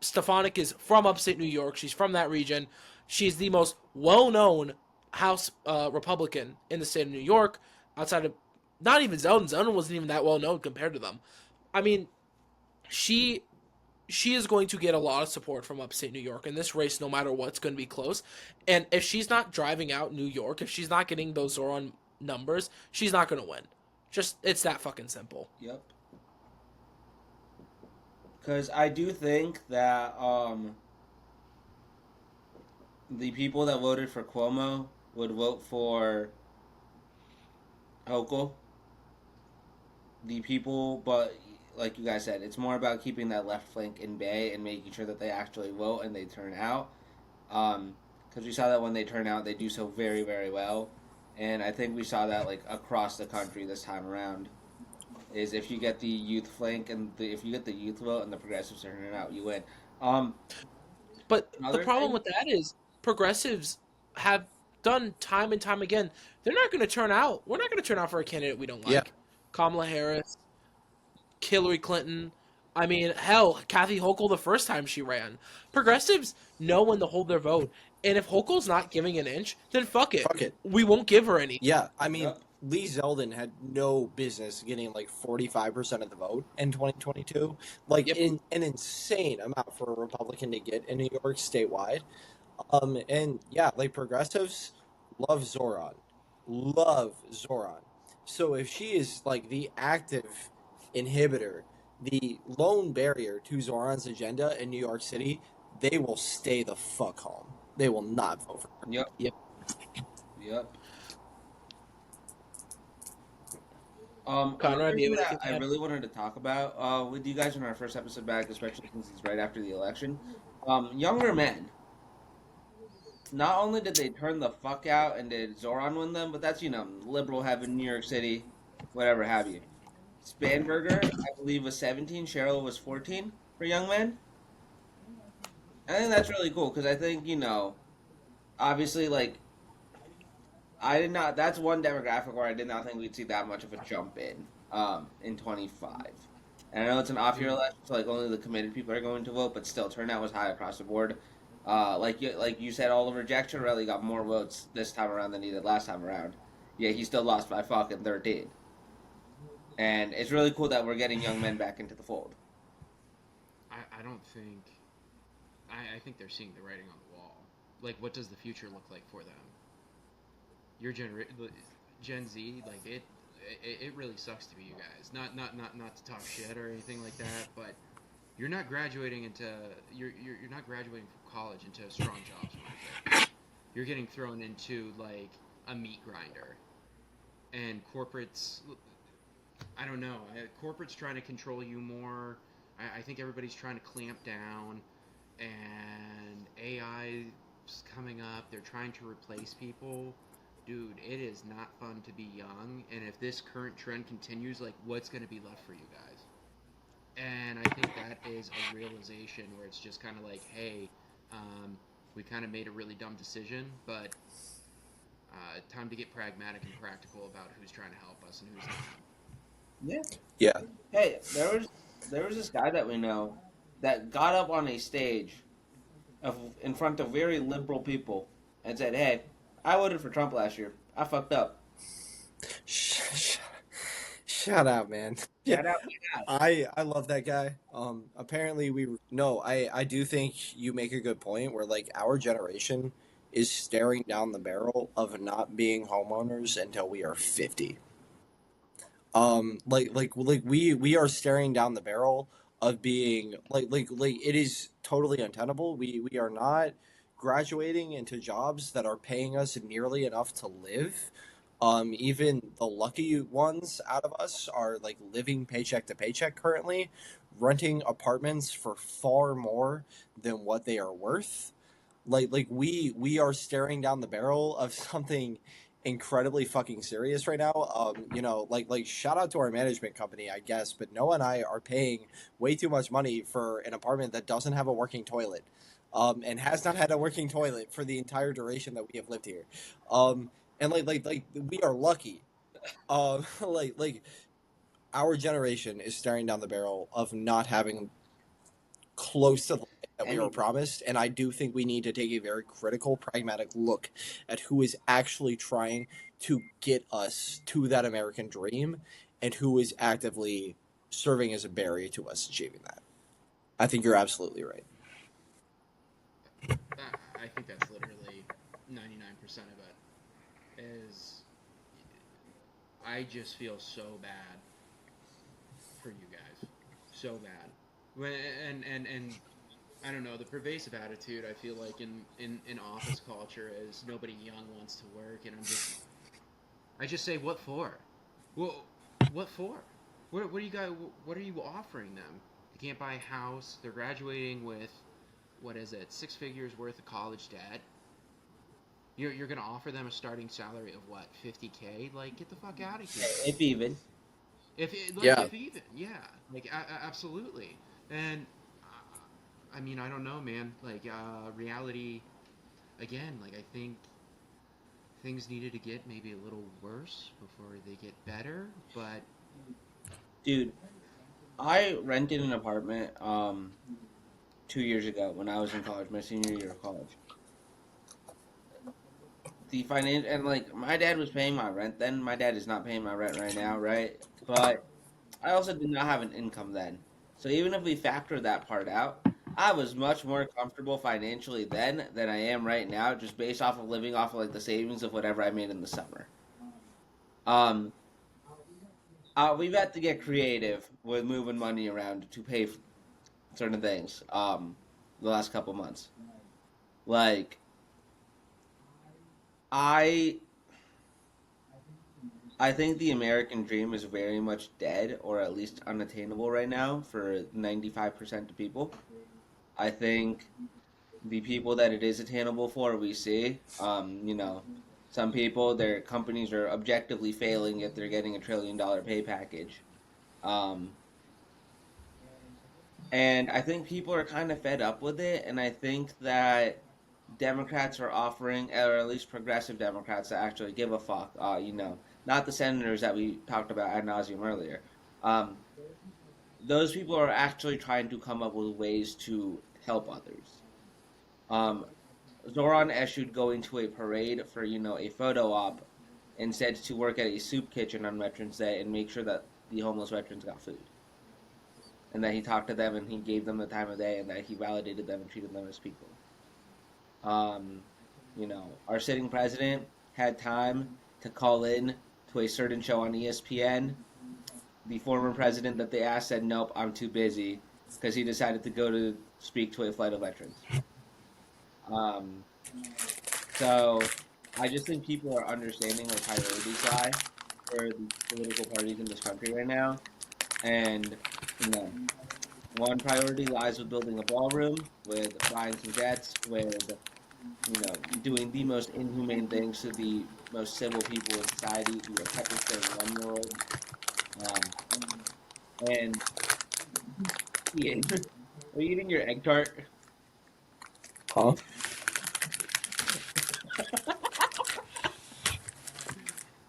Stefanik is from upstate New York. She's from that region. She's the most well-known House Republican in the state of New York, outside of not even Zeldin. Zeldin wasn't even that well known compared to them. I mean, she is going to get a lot of support from upstate New York in this race, no matter what. It's going to be close. And if she's not driving out New York, if she's not getting those Zoran numbers, she's not going to win. Just it's that fucking simple. Yep. Because I do think that the people that voted for Cuomo would vote for Hochul. The people, but like you guys said, it's more about keeping that left flank in bay and making sure that they actually vote and they turn out. Because we saw that when they turn out, they do so very, very well. And I think we saw that like across the country this time around. Is if you get the youth flank and if you get the youth vote and the progressives turn out, you win. But the Another problem thing, with that is progressives have done time and time again. They're not going to turn out. We're not going to turn out for a candidate we don't like. Yeah. Kamala Harris, Hillary Clinton. I mean, hell, Kathy Hochul the first time she ran. Progressives know when to hold their vote, And if Hochul's not giving an inch, then fuck it. Fuck it. We won't give her any. Yeah, I mean, Yep. Lee Zeldin had no business getting like 45% of the vote in 2022. Like, Yep. an insane amount for a Republican to get in New York statewide. And yeah, like progressives love Zoran. Love Zoran. So if she is like the active inhibitor, the lone barrier to Zoran's agenda in New York City, they will stay the fuck home. They will not vote for her. Yep. Yep. Yep. Conrad, Another do you thing have anything that to I add? really wanted to talk about with you guys in our first episode back, especially since it's right after the election. Younger men. Not only did they turn the fuck out and did Zoran win them, but that's, liberal heaven, New York City, whatever have you. Spanberger, I believe, was 17. Cheryl was 14 for young men. I think that's really cool because I think, obviously, like, I did not. That's one demographic where I did not think we'd see that much of a jump in 25. And I know it's an off-year election, so like only the committed people are going to vote, but still, turnout was high across the board. Like you said, Oliver Jack Chiarelli got more votes this time around than he did last time around. Yeah, he still lost by fucking 13. And it's really cool that we're getting young men back into the fold. I don't think. I think they're seeing the writing on the wall. Like, what does the future look like for them? Your Gen Z, like it really sucks to be you guys. Not to talk shit or anything like that, but you're not graduating into you're not graduating from college into a strong jobs market. You're getting thrown into like a meat grinder, and corporates. I don't know. Corporate's trying to control you more. I think everybody's trying to clamp down, and AI's coming up. They're trying to replace people. Dude, it is not fun to be young, and if this current trend continues, like, what's going to be left for you guys? And I think that is a realization where it's just kind of like, hey, we kind of made a really dumb decision, but time to get pragmatic and practical about who's trying to help us and who's not. Yeah. Yeah. Hey, there was this guy that we know that got up on a stage in front of very liberal people and said, "Hey, I voted for Trump last year. I fucked up." Shut up, man. Yeah, Shout out. I love that guy. Apparently no, I do think you make a good point where like our generation is staring down the barrel of not being homeowners until we are 50. Like we are staring down the barrel of being like it is totally untenable. We are not graduating into jobs that are paying us nearly enough to live. Even the lucky ones out of us are like living paycheck to paycheck currently, renting apartments for far more than what they are worth. Like we are staring down the barrel of something incredibly fucking serious right now. Like shout out to our management company, I guess, but Noah and I are paying way too much money for an apartment that doesn't have a working toilet. And has not had a working toilet for the entire duration that we have lived here. And like we are lucky. Like our generation is staring down the barrel of not having close to the life that we were promised, and I do think we need to take a very critical, pragmatic look at who is actually trying to get us to that American dream and who is actively serving as a barrier to us achieving that. I think you're absolutely right. I think that's literally 99% of it. Is I just feel so bad for you guys, so bad. And I don't know, the pervasive attitude I feel like in office culture is nobody young wants to work, and I just say, what for? Well, what for? What are you guys? What are you offering them? They can't buy a house. They're graduating with, what is it, 6 figures worth of college debt. You're gonna offer them a starting salary of what, 50K? Like, get the fuck out of here. If even. If even, yeah, like absolutely. And I mean, I don't know, man. Like reality, again. Like I think things needed to get maybe a little worse before they get better. But Dude, I rented an apartment 2 years ago when I was in college, my senior year of college. the financial, and like my dad was paying my rent then. My dad is not paying my rent right now, right? But I also did not have an income then. So even if we factor that part out, I was much more comfortable financially then than I am right now, just based off of living off of like the savings of whatever I made in the summer. Um, we've had to get creative with moving money around to pay for certain things. The last couple months, like I I think the American dream is very much dead, or at least unattainable right now for 95% of people. I think the people that it is attainable for, we see, some people, their companies are objectively failing yet they're getting $1 trillion pay package. Um, and I think people are kind of fed up with it, and I think that Democrats are offering, or at least progressive Democrats that actually give a fuck, not the senators that we talked about ad nauseum earlier. Um, those people are actually trying to come up with ways to help others. Um, Zoran Eshud going to a parade for, a photo op instead to work at a soup kitchen on Veterans Day and make sure that the homeless veterans got food. And that he talked to them and he gave them the time of day and that he validated them and treated them as people. Um, our sitting president had time to call in to a certain show on ESPN. The former president that they asked said, "Nope, I'm too busy," because he decided to go to speak to a flight of veterans. Um, so I just think people are understanding where priorities lie for the political parties in this country right now, and you know, one priority lies with building a ballroom, with buying some jets, with doing the most inhumane things to the most civil people in society, pepper spraying 1-year-old, and Ian, are you eating your egg tart? Huh?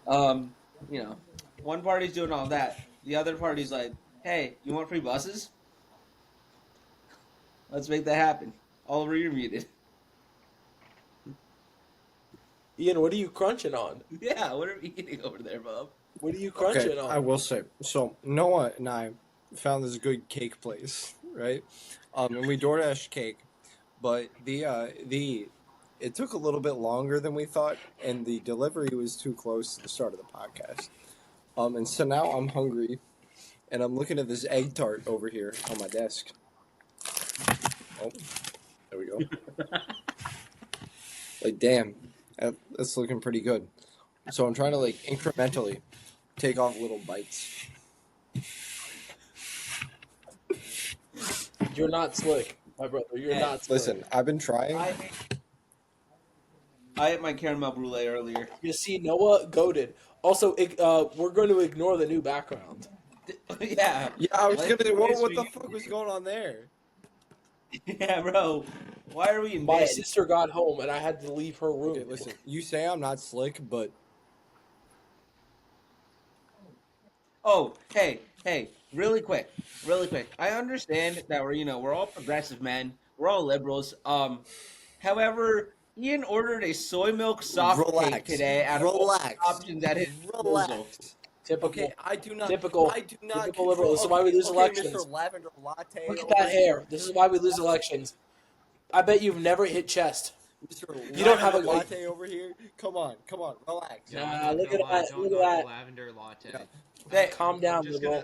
Um, you know, one party's doing all that. The other party's like, "Hey, you want free buses? Let's make that happen." Oliver, you're muted. Ian, what are you crunching on? Yeah, what are we eating over there, Bob? What are you crunching Okay, on? I will say. So Noah and I found this good cake place, right? And we DoorDash cake, but it took a little bit longer than we thought, and the delivery was too close to the start of the podcast. And so now I'm hungry, and I'm looking at this egg tart over here on my desk. Oh, there we go. Like, damn, that's looking pretty good. So I'm trying to like incrementally take off little bites. You're not slick, my brother. You're not slick. Listen, I've been trying. I ate my caramel brulee earlier. You see, Noah goaded. Also, we're going to ignore the new background. Yeah. Yeah, I was Like gonna. the What place the where you- fuck was going on there? Yeah, bro. Why are we in My bed? sister got home, and I had to leave her room. Okay, listen. You say I'm not slick, but Oh, hey, really quick. I understand that we're all progressive men. We're all liberals. However, Ian ordered a soy milk soft cake relax. today out of all Relax. the options at his disposal. Relax. Typical. Okay, I do not. Typical- I do not. typical liberal. This is why we lose elections. Mr. Lavender Latte. Look at over that here. hair. This is why we lose elections. I bet you've never hit chest. Mr. You don't have a- latte over here. Come on, relax. Nah, I'm not look gonna at lie, that, don't look at knock that. the lavender latte. Yeah. Hey, Calm down, I'm just liberal.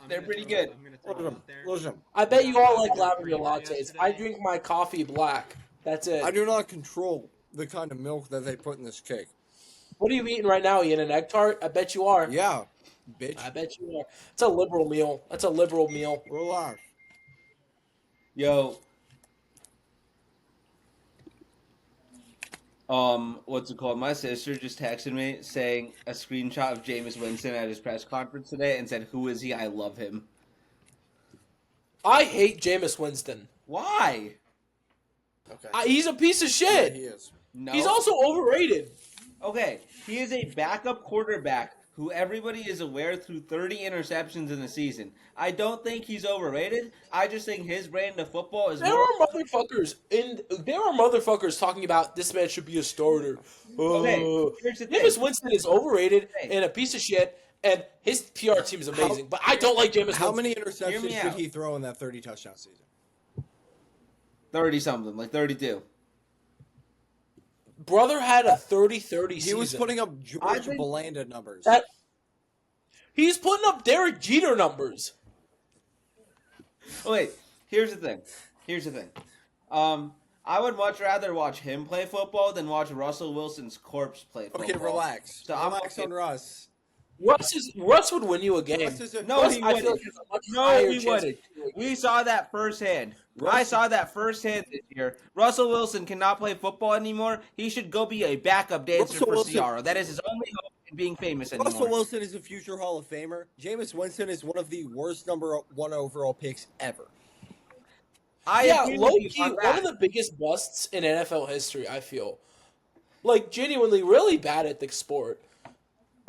They're pretty good. I'm gonna throw it out there. Listen. I bet you all like Yeah, lavender yeah, lattes. yesterday. I drink my coffee black. That's it. I do not control the kind of milk that they put in this cake. What are you eating right now, Ian? An egg tart? I bet you are. Yeah, bitch. I bet you are. It's a liberal meal. That's a liberal meal. Relax. Yo. What's it called? My sister just texted me saying a screenshot of Jameis Winston at his press conference today and said, "Who is he? I love him." I hate Jameis Winston. Why? Okay. He's a piece of Yeah, shit. he is. No. He's also overrated. Okay, he is a backup quarterback who everybody is aware threw 30 interceptions in the season. I don't think he's overrated. I just think his brand of football is There more. are motherfuckers talking about this man should be a starter. Okay, here's the thing. Jameis Winston is overrated Hey. and a piece of shit, and his PR team is amazing. But I don't like Jameis How Winston. many Hear interceptions me did out. he throw in that 30 touchdown season? 30 something, like 32. Brother had a 30-30 He season. was putting up I George think- Belanda numbers. He's putting up Derek Jeter numbers. Oh, wait, here's the thing. I would much rather watch him play football than watch Russell Wilson's corpse play football. Okay, relax. So I'm relax okay. on Russ. Russ would win you a game. Russ is a- No, Russ, he I feel wouldn't. like has a much No, higher he chance wouldn't. of winning you a game. We saw that firsthand. I Russ- saw that firsthand this year. Russell Wilson cannot play football anymore. He should go be a backup dancer Russell for Wilson- Ciara. That is his only hope in being famous anymore. Russell Wilson is a future Hall of Famer. Jameis Winston is one of the worst number 1 overall picks ever. Yeah, agree low with you key, on one that. of the biggest busts in NFL history, I feel. Like, genuinely really bad at the sport.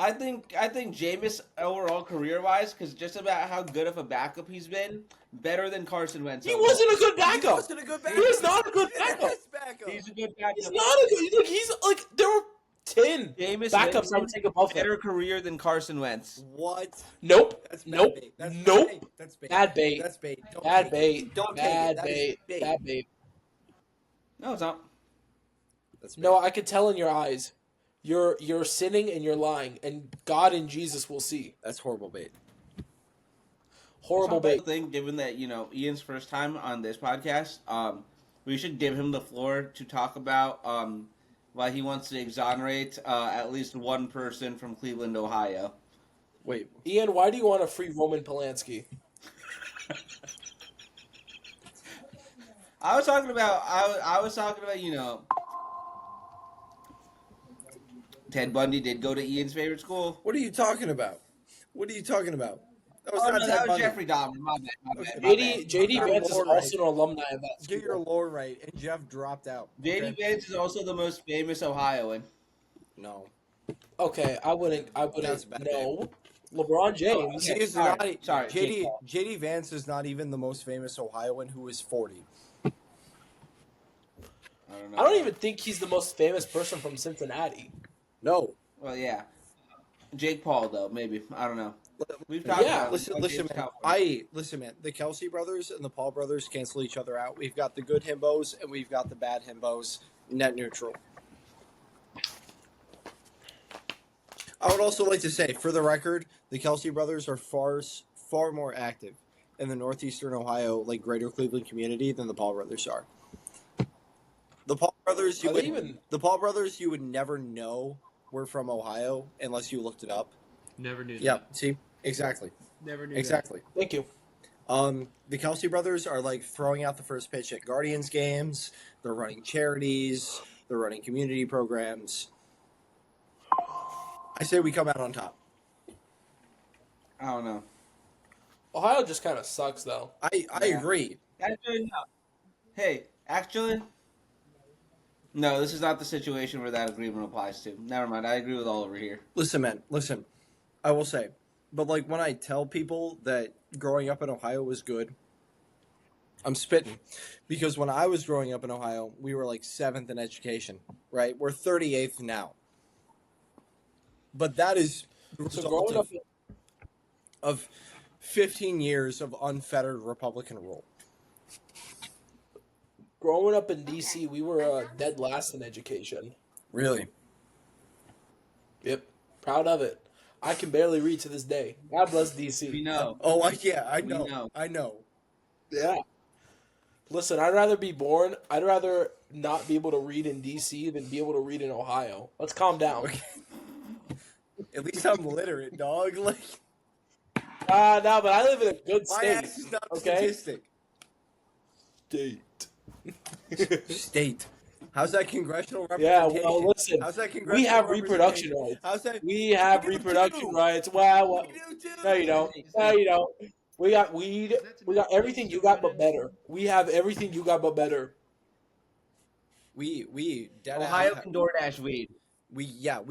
I think Jameis overall career wise, because just about how good of a backup he's been, better than Carson Wentz. He overall. wasn't a good He backup. wasn't a good He backup. is not a good He's backup. the best backup. He's a good He's backup. not a good. Like, he's like there were 10 Jameis backups I Winston, would take above better him. career than Carson Wentz. What? Nope. That's bad Nope. bait. That's Nope. Bad bait. That's bait. Bad bait. That's bait. Don't Bad take it. bait. Don't Bad take it. That is bait. bait. Bad bait. No, it's not. That's bait. No, I can tell in your eyes. You're sinning and you're lying, and God and Jesus will see. That's horrible bait. Horrible I bait. think, given that Ian's first time on this podcast, we should give him the floor to talk about why he wants to exonerate at least one person from Cleveland, Ohio. Wait. Ian, why do you want to free Roman Polanski? I was talking about Ted Bundy did go to Ian's favorite school. What are you talking about? What are you talking about? That was Oh, not no, Ted that was Bundy. Jeffrey Dahmer. My bad. My Okay. bad. My JD bad. JD Your Vance is lore also right. an alumni of that school. Get your lore right, and Jeff dropped out. JD Okay? Vance is also the most famous Ohioan. No. Okay, I wouldn't That's bad. no. LeBron James. Okay, He is sorry, not. sorry, JD Jake Paul. JD Vance is not even the most famous Ohioan who is 40. I don't know. I don't even think he's the most famous person from Cincinnati. No. Well, yeah. Jake Paul, though, maybe. I don't know. We've talked Yeah. about Listen, James man. California. Listen, man. The Kelsey brothers and the Paul brothers cancel each other out. We've got the good himbos and we've got the bad himbos. Net neutral. I would also like to say, for the record, the Kelsey brothers are far more active in the northeastern Ohio, like greater Cleveland community than the Paul brothers are. The Paul brothers, Are they even- the Paul brothers, you would never know were from Ohio unless you looked it up. Never knew that. Yeah, see, exactly. Never knew Exactly. Thank you. The Kelsey brothers are like throwing out the first pitch at Guardians games. They're running charities. They're running community programs. I say we come out on top. I don't know. Ohio just kind of sucks, though. I Yeah. agree. Actually, no. Hey, actually, no, this is not the situation where that agreement applies to. Never mind. I agree with Oliver here. Listen, man. Listen. I will say, but like when I tell people that growing up in Ohio was good, I'm spitting, because when I was growing up in Ohio, we were like 7th in education. Right? We're 38th now. But that is the So result growing up, of 15 years of unfettered Republican rule. growing up in DC, we were dead last in education. Really? Yep, proud of it. I can barely read to this day. God bless We DC. know. Oh, I We know. know. I know. Yeah. Listen, I'd rather be born. I'd rather not be able to read in DC than be able to read in Ohio. Let's calm down. Okay. At least I'm literate, dog. Like No, but I live in a good my state. ass is not a Okay. statistic. State. State. How's that congressional Yeah, representation? well, listen. How's that We congressional have reproduction representation? rights. How's that? We have We do reproduction too. rights. Wow. We do too. No, you don't. No, you don't. We got weed. We got everything you got, but better. We have everything you got, but better. We dead Ohio ass- can DoorDash weed. We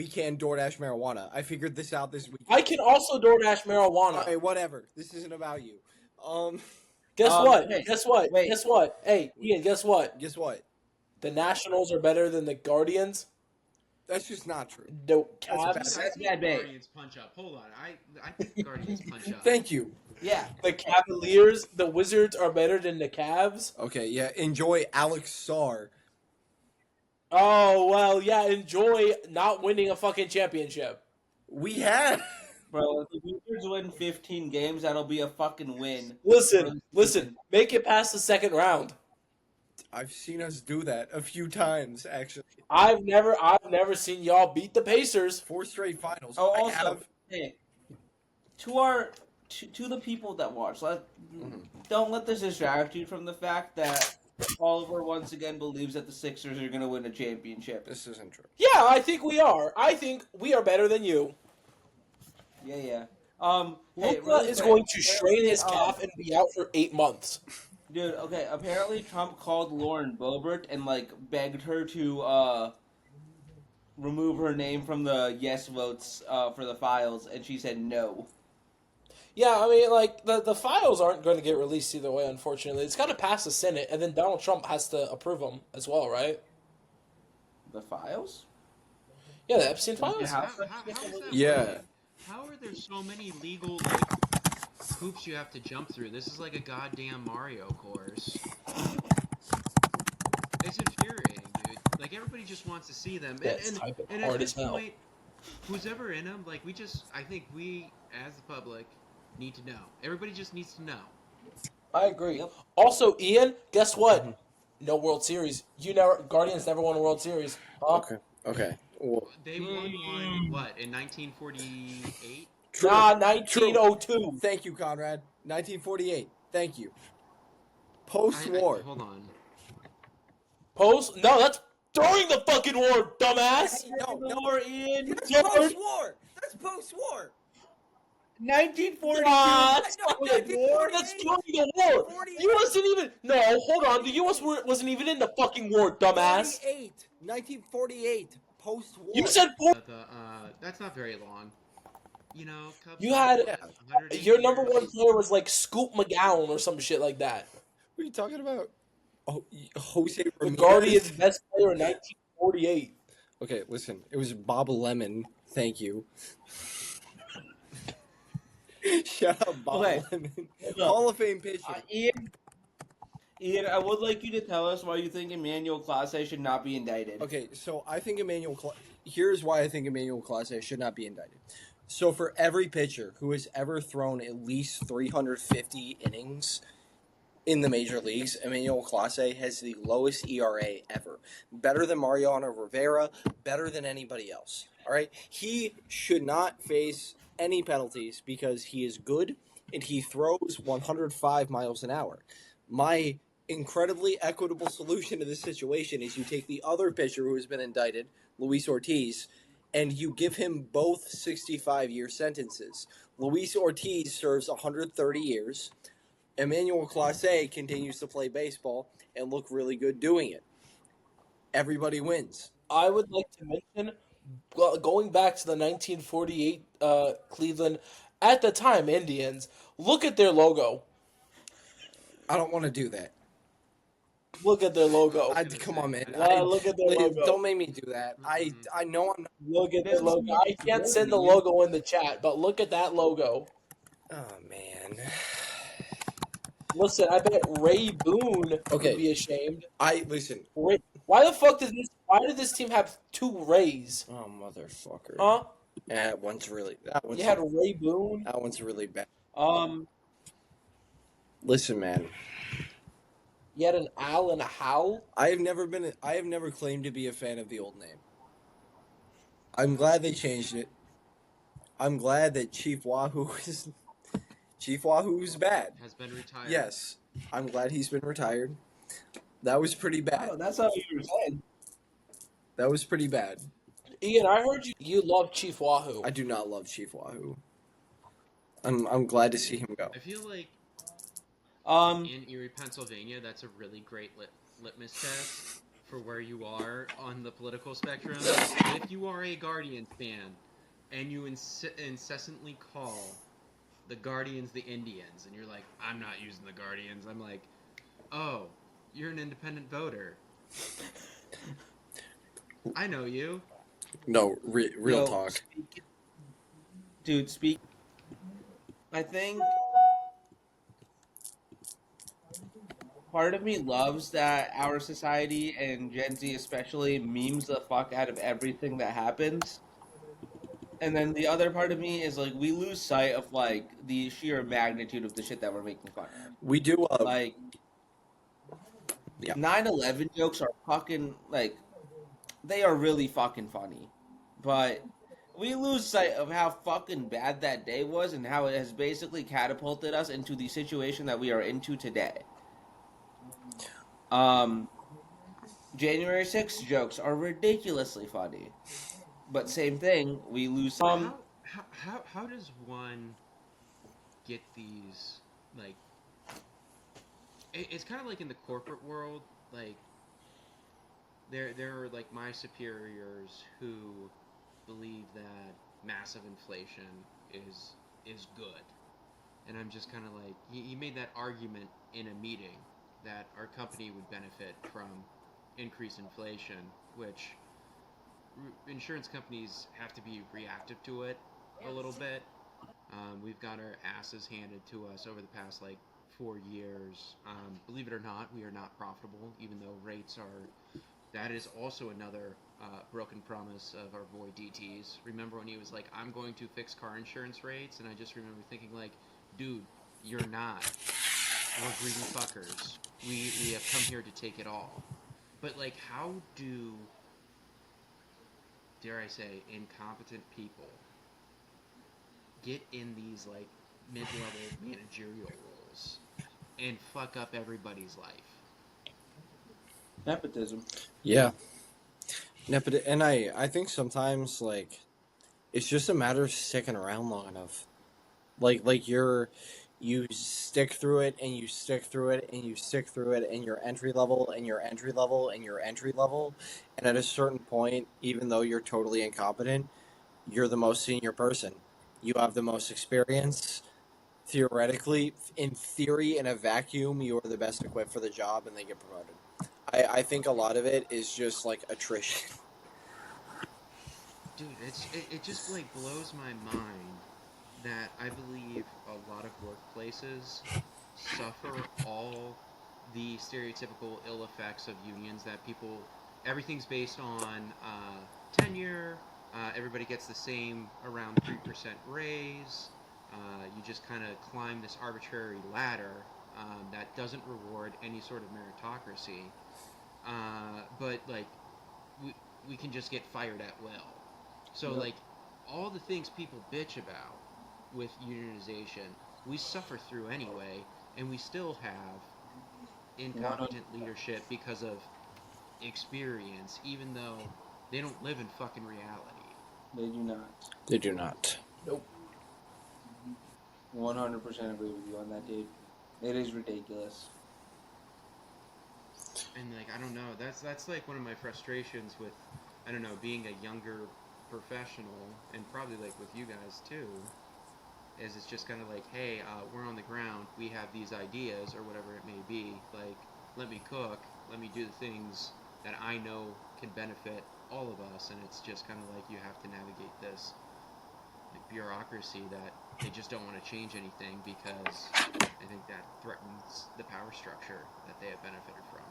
can DoorDash marijuana. I figured this out this week. I can also DoorDash marijuana. Okay, whatever. This isn't about you. Guess what? Okay. Guess what? Wait. Guess what? Hey, Ian, guess what? Guess what? The Nationals are better than the Guardians. That's just not true. The That's a Cavs. That's I think bad bait. Guardians punch up. Hold on, I think the Guardians punch up. Thank you. Yeah. The Cavaliers, the Wizards are better than the Cavs. Okay, yeah. Enjoy Alex Sarr. Oh well, yeah. Enjoy not winning a fucking championship. We have. Bro, if the Wizards win 15 games, that'll be a fucking win. Listen. Make it past the second round. I've seen us do that a few times, actually. I've never seen y'all beat the Pacers. 4 straight finals. Oh, I also, have. hey, to the people that watch, don't let this distract you from the fact that Oliver once again believes that the Sixers are going to win a championship. This isn't true. Yeah, I think we are. I think we are better than you. Yeah. Luka really is quick, going to strain his apparently, calf and be out for 8 months. Dude, okay, apparently Trump called Lauren Boebert and, begged her to, remove her name from the yes votes, for the files, and she said no. Yeah, I mean, the files aren't going to get released either way, unfortunately. It's got to pass the Senate, and then Donald Trump has to approve them as well, right? The files? Yeah, the Epstein files. Yeah. How is that Yeah. right? How are there so many legal hoops you have to jump through? This is like a goddamn Mario course. It's infuriating, dude. Like everybody just wants to see them, That's and typing at hard this as hell. point, who's ever in them, I think we as the public need to know. Everybody just needs to know. I agree. Yep. Also, Ian, guess what? No World Series. Guardians never won a World Series. Huh? Okay. Well, They won one what in 1948? true. Nah, 1902. Thank you, Conrad. 1948. Thank you. Post-war. Hold on. No, that's during the fucking war, dumbass. No. War, Ian. Yeah, post-war. That's post-war. 1942. That's No, fucking war. That's during the war. You wasn't even. No, hold on. The U.S. wasn't even in the fucking war, dumbass. 1948. Post-war. You said war. That's not very long. You know, Cubs You had- 180 Your number years. one player was like Scoop McGowan or some shit like that. What are you talking about? Oh, Jose The Ramirez. Guardians' best player in 1948. Okay, listen. It was Bob Lemon. Thank you. Shout out Bob Okay. Lemon. Look. Hall of Fame pitcher. Ian, I would like you to tell us why you think Emmanuel Clase should not be indicted. Okay, so I think here's why I think Emmanuel Clase should not be indicted. So for every pitcher who has ever thrown at least 350 innings in the major leagues, Emmanuel Clase has the lowest ERA ever. Better than Mariano Rivera, better than anybody else. All right? He should not face any penalties because he is good and he throws 105 miles an hour. My incredibly equitable solution to this situation is you take the other pitcher who has been indicted, Luis Ortiz, and you give him both 65-year sentences. Luis Ortiz serves 130 years. Emmanuel Clase continues to play baseball and look really good doing it. Everybody wins. I would like to mention, going back to the 1948 Cleveland, at the time Indians, look at their logo. I don't want to do that. Look at their logo. Come on, man. Look at their logo. Don't make me do that. I know I'm not. Look at their logo. I can't send the logo in the chat, but look at that logo. Oh, man. Listen, I bet Ray Boone Okay. would be ashamed. Listen. Why the fuck why did this team have 2 Rays? Oh, motherfucker. Huh? That one's really You had Ray Boone. that one's really bad. Listen, man. You had an Al and a Hal. I have never claimed to be a fan of the old name. I'm glad they changed it. I'm glad that Chief Wahoo's bad. Has been retired. Yes. I'm glad he's been retired. That was pretty bad. Oh, that's how you were saying. That was pretty bad. Ian, I heard you love Chief Wahoo. I do not love Chief Wahoo. I'm glad to see him go. I feel like in Erie, Pennsylvania, that's a really great litmus test for where you are on the political spectrum. If you are a Guardians fan and you incessantly call the Guardians the Indians, and you're like, I'm not using the Guardians, I'm like, oh, you're an independent voter. I know you. No, real Yo, talk. dude, speak. I think part of me loves that our society and Gen Z especially memes the fuck out of everything that happens. And then the other part of me is like we lose sight of like the sheer magnitude of the shit that we're making fun of. We do. Like Yeah. 9/11 jokes are fucking like they are really fucking funny. But we lose sight of how fucking bad that day was and how it has basically catapulted us into the situation that we are into today. January 6th jokes are ridiculously funny. But same thing, we lose How does one get these, like, it's kind of like in the corporate world, like there are like my superiors who believe that massive inflation is good, and I'm just kind of like, he made that argument in a meeting that our company would benefit from increased inflation, which insurance companies have to be reactive to it a little bit. We've got our asses handed to us over the past like 4 years. Believe it or not, we are not profitable, even though rates are. That is also another broken promise of our boy DT's. Remember when he was like, "I'm going to fix car insurance rates," and I just remember thinking like, "Dude, you're not. We're greedy fuckers. We have come here to take it all." But like, how do, dare I say, incompetent people get in these like mid-level managerial roles and fuck up everybody's life? nepotism. Yeah. And I think sometimes like it's just a matter of sticking around long enough. Like you stick through it and you stick through it and you stick through it and you're entry level and you're entry level and you're entry level, and at a certain point, even though you're totally incompetent, you're the most senior person. You have the most experience. Theoretically, in theory, in a vacuum, you are the best equipped for the job, and they get promoted. I think a lot of it is just like attrition. Dude, it just like blows my mind that I believe a lot of workplaces suffer all the stereotypical ill effects of unions, that people, everything's based on tenure, everybody gets the same around 3% raise, you just kind of climb this arbitrary ladder that doesn't reward any sort of meritocracy, but like we can just get fired at will. So Yep. like all the things people bitch about with unionization, we suffer through anyway, and we still have incompetent leadership because of experience, even though they don't live in fucking reality. They do not. They do not. 100% agree with you on that, dude. It is ridiculous. And like I don't know, that's like one of my frustrations with, I don't know, being a younger professional, and probably like with you guys too, is it's just kind of like, hey, we're on the ground, we have these ideas or whatever it may be, like let me cook, let me do the things that I know can benefit all of us, and it's just kind of like you have to navigate this like bureaucracy that they just don't want to change anything because I think that threatens the power structure that they have benefited from.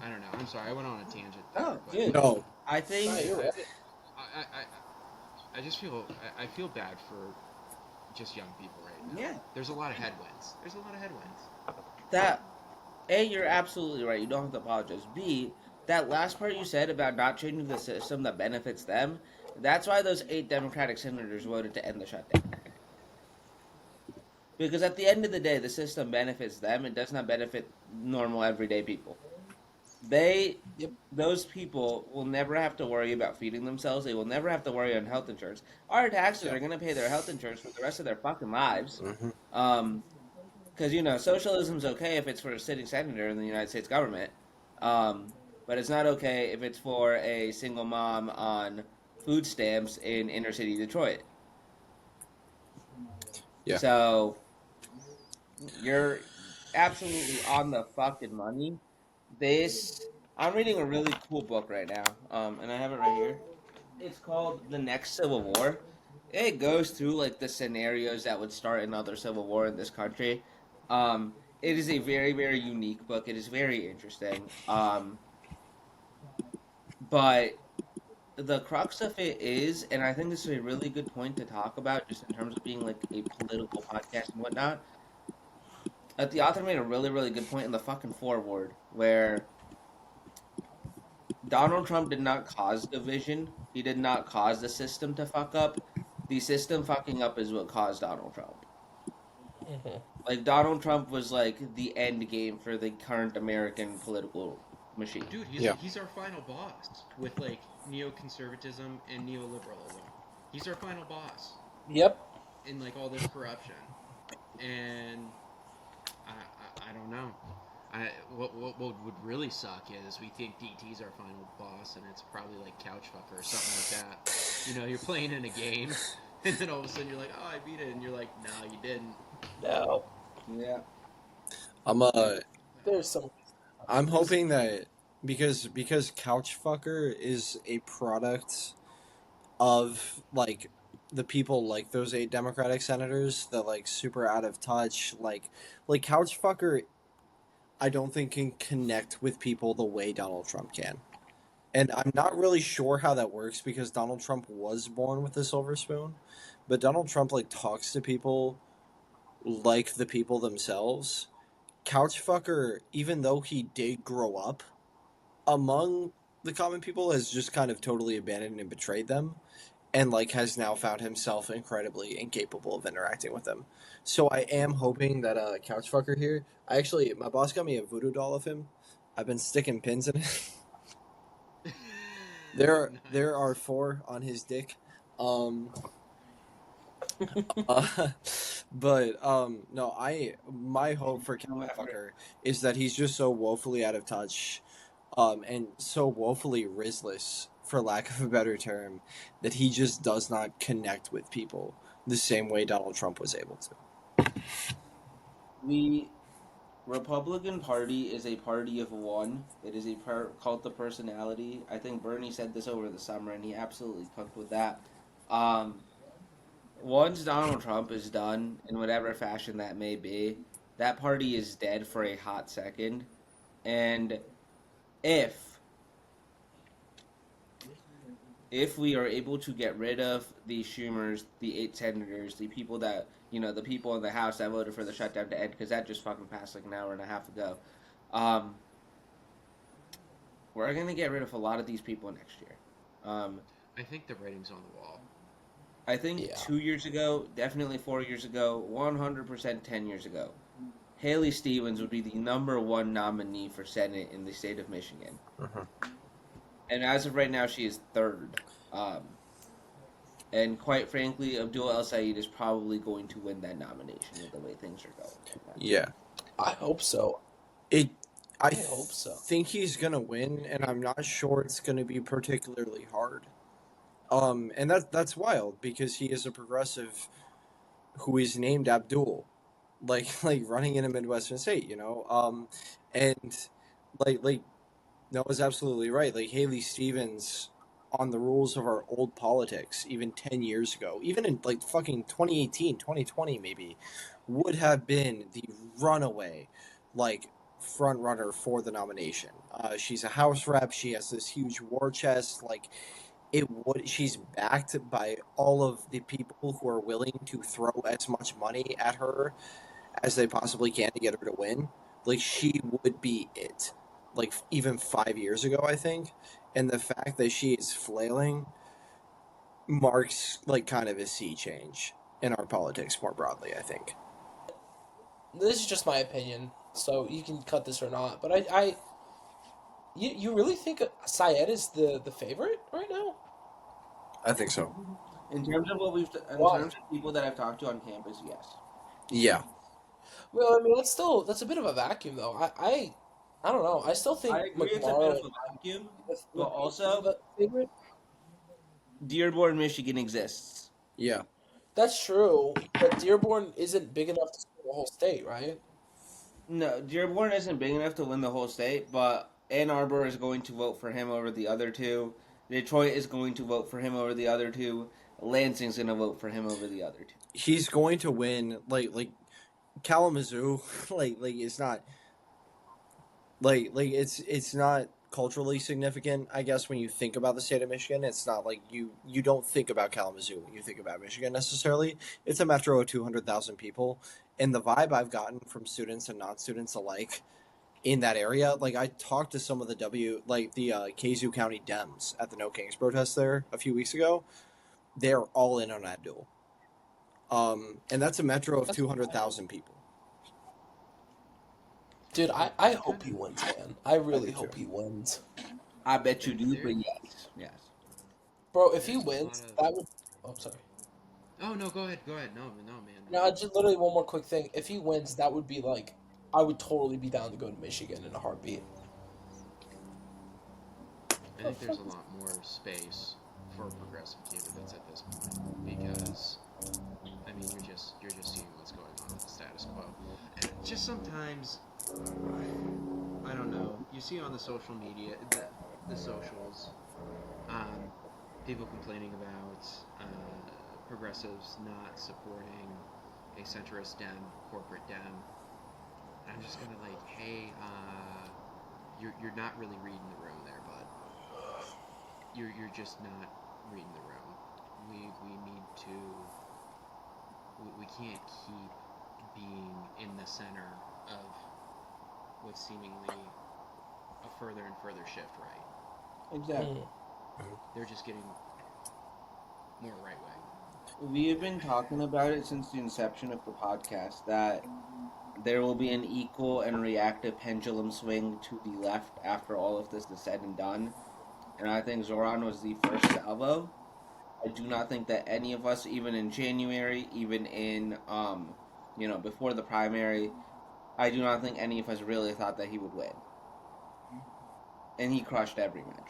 I don't know. I'm sorry, I went on a tangent there, Oh, but dude. No. I think I just feel I feel bad for just young people right now. Yeah. There's a lot of headwinds. that A, you're absolutely right. You don't have to apologize. B, that last part you said about not changing the system that benefits them, that's why those 8 Democratic senators voted to end the shutdown. Because at the end of the day, the system benefits them. It does not benefit normal, everyday people. Those people will never have to worry about feeding themselves. They will never have to worry on health insurance. Our taxes are going to pay their health insurance for the rest of their fucking lives. Mm-hmm. Because, socialism's okay if it's for a sitting senator in the United States government. but it's not okay if it's for a single mom on food stamps in inner city Detroit. Yeah. So you're absolutely on the fucking money. This I'm reading a really cool book right now, and I have it right here. It's called The Next Civil War. It goes through like the scenarios that would start another civil war in this country. It is a very, very unique book. It is very interesting. But the crux of it is, and I think this is a really good point to talk about, just in terms of being like a political podcast and whatnot. That the author made a really, really good point in the fucking foreword, where Donald Trump did not cause division. He did not cause the system to fuck up. The system fucking up is what caused Donald Trump. Mhm. Like Donald Trump was like the end game for the current American political machine. Dude, Yeah. he's our final boss with like neoconservatism and neoliberalism. He's our final boss Yep. in like all this corruption, and I don't know. What would really suck is we think DT's our final boss, and it's probably like Couchfucker or something like that. You know, you're playing in a game, and then all of a sudden you're like, oh, I beat it, and you're like, no, you didn't. No. Yeah. There's some. I'm hoping that because Couchfucker is a product of like the people like those 8 Democratic senators that like super out of touch, like Couchfucker I don't think can connect with people the way Donald Trump can. And I'm not really sure how that works because Donald Trump was born with a silver spoon, but Donald Trump like talks to people like the people themselves. Couchfucker, even though he did grow up among the common people, has just kind of totally abandoned and betrayed them, and like has now found himself incredibly incapable of interacting with them. So I am hoping that Couchfucker here. My boss got me a voodoo doll of him. I've been sticking pins in it. There Nice. are 4 on his dick. Uh, but no, my hope for Couchfucker is that he's just so woefully out of touch, and so woefully risless, for lack of a better term, that he just does not connect with people the same way Donald Trump was able to. The Republican Party is a party of one. It is a cult of personality. I think Bernie said this over the summer, and he absolutely cooked with that. Um, Once Donald Trump is done, in whatever fashion that may be, that party is dead for a hot second. And if if we are able to get rid of the Schumers, the 8 senators, the people that the people in the House that voted for the shutdown to end, because that just fucking passed like an hour and a half ago, um, we're gonna get rid of a lot of these people next year. I think the writing's on the wall. I think Yeah. 2 years ago, definitely 4 years ago, 100% 10 years ago, Haley Stevens would be the #1 nominee for Senate in the state of Michigan. And as of right now, she is third. And quite frankly, Abdul El Sayed is probably going to win that nomination with the way things are going. Yeah, I hope so. I I hope so. think he's gonna win, and I'm not sure it's gonna be particularly hard. And that's wild because he is a progressive who is named Abdul, like running in a Midwestern state, and like Noah's absolutely right. Like Haley Stevens on the rules of our old politics, even 10 years ago, even in like fucking 2018, 2020 maybe, would have been the runaway, like front runner for the nomination. She's a House rep. She has this huge war chest. Like she's backed by all of the people who are willing to throw as much money at her as they possibly can to get her to win. Like she would be it. Like even 5 years ago, I think, and the fact that she is flailing marks like kind of a sea change in our politics more broadly. I think. This is just my opinion, so you can cut this or not. But you really think Syed is the favorite right now? I think so. In terms of Wow. terms of people that I've talked to on campus, yes. Yeah. Well, I mean, that's a bit of a vacuum, though. I don't know. I still think I agree it's a bit McMorrow of a vacuum, but would be also the favorite. Dearborn, Michigan exists. Yeah. That's true, but Dearborn isn't big enough to serve the whole state, right? No, Dearborn isn't big enough to win the whole state, but Ann Arbor is going to vote for him over the other two. Detroit is going to vote for him over the other two. Lansing's going to vote for him over the other two. He's going to win. Like Kalamazoo. Like it's not it's not culturally significant. I guess when you think about the state of Michigan, it's not like you don't think about Kalamazoo when you think about Michigan necessarily. It's a metro of 200,000 people, and the vibe I've gotten from students and non-students alike in that area, like I talked to some of the Kazoo County Dems at the No Kings protest there a few weeks ago. They're all in on Abdul. And that's a metro of That's 200,000 people. Dude, I hope he wins, man. I really do hope too. he wins. I bet you do, but yes. Yes. Bro, if he There's a wins, lot of- that would. Oh, sorry. Oh no, go ahead. No, man. No, just literally one more quick thing. If he wins, that would be like, I would totally be down to go to Michigan in a heartbeat. I think there's a lot more space for progressive candidates at this point because, I mean, you're just seeing what's going on with the status quo. And just sometimes, I don't know. You see on the social media, the socials, people complaining about progressives not supporting a centrist Dem, corporate Dem. I'm just gonna like, hey, you're not really reading the room there, bud. You're just not reading the room. We need to. We can't keep being in the center of what's seemingly a further and further shift right. Exactly. They're just getting more right wing. We have been talking about it since the inception of the podcast that there will be an equal and reactive pendulum swing to the left after all of this is said and done. And I think Zoran was the first salvo. I do not think that any of us, even in January, even in, before the primary, I do not think any of us really thought that he would win. And he crushed every metric.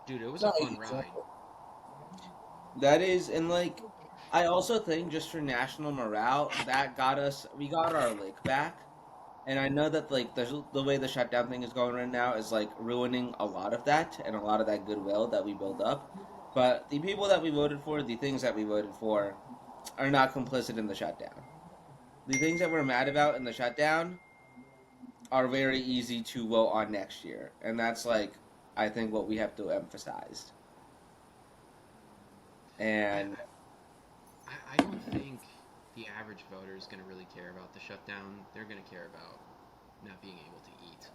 Dude, it was No, a fun exactly. ride. That is, and like, I also think just for national morale, we got our lick back. And I know that like the way the shutdown thing is going right now is like ruining a lot of that and a lot of that goodwill that we built up. But the people that we voted for, the things that we voted for, are not complicit in the shutdown. The things that we're mad about in the shutdown are very easy to vote on next year, and that's like I think what we have to emphasize. And I don't think the average voter is going to really care about the shutdown. They're going to care about not being able to eat,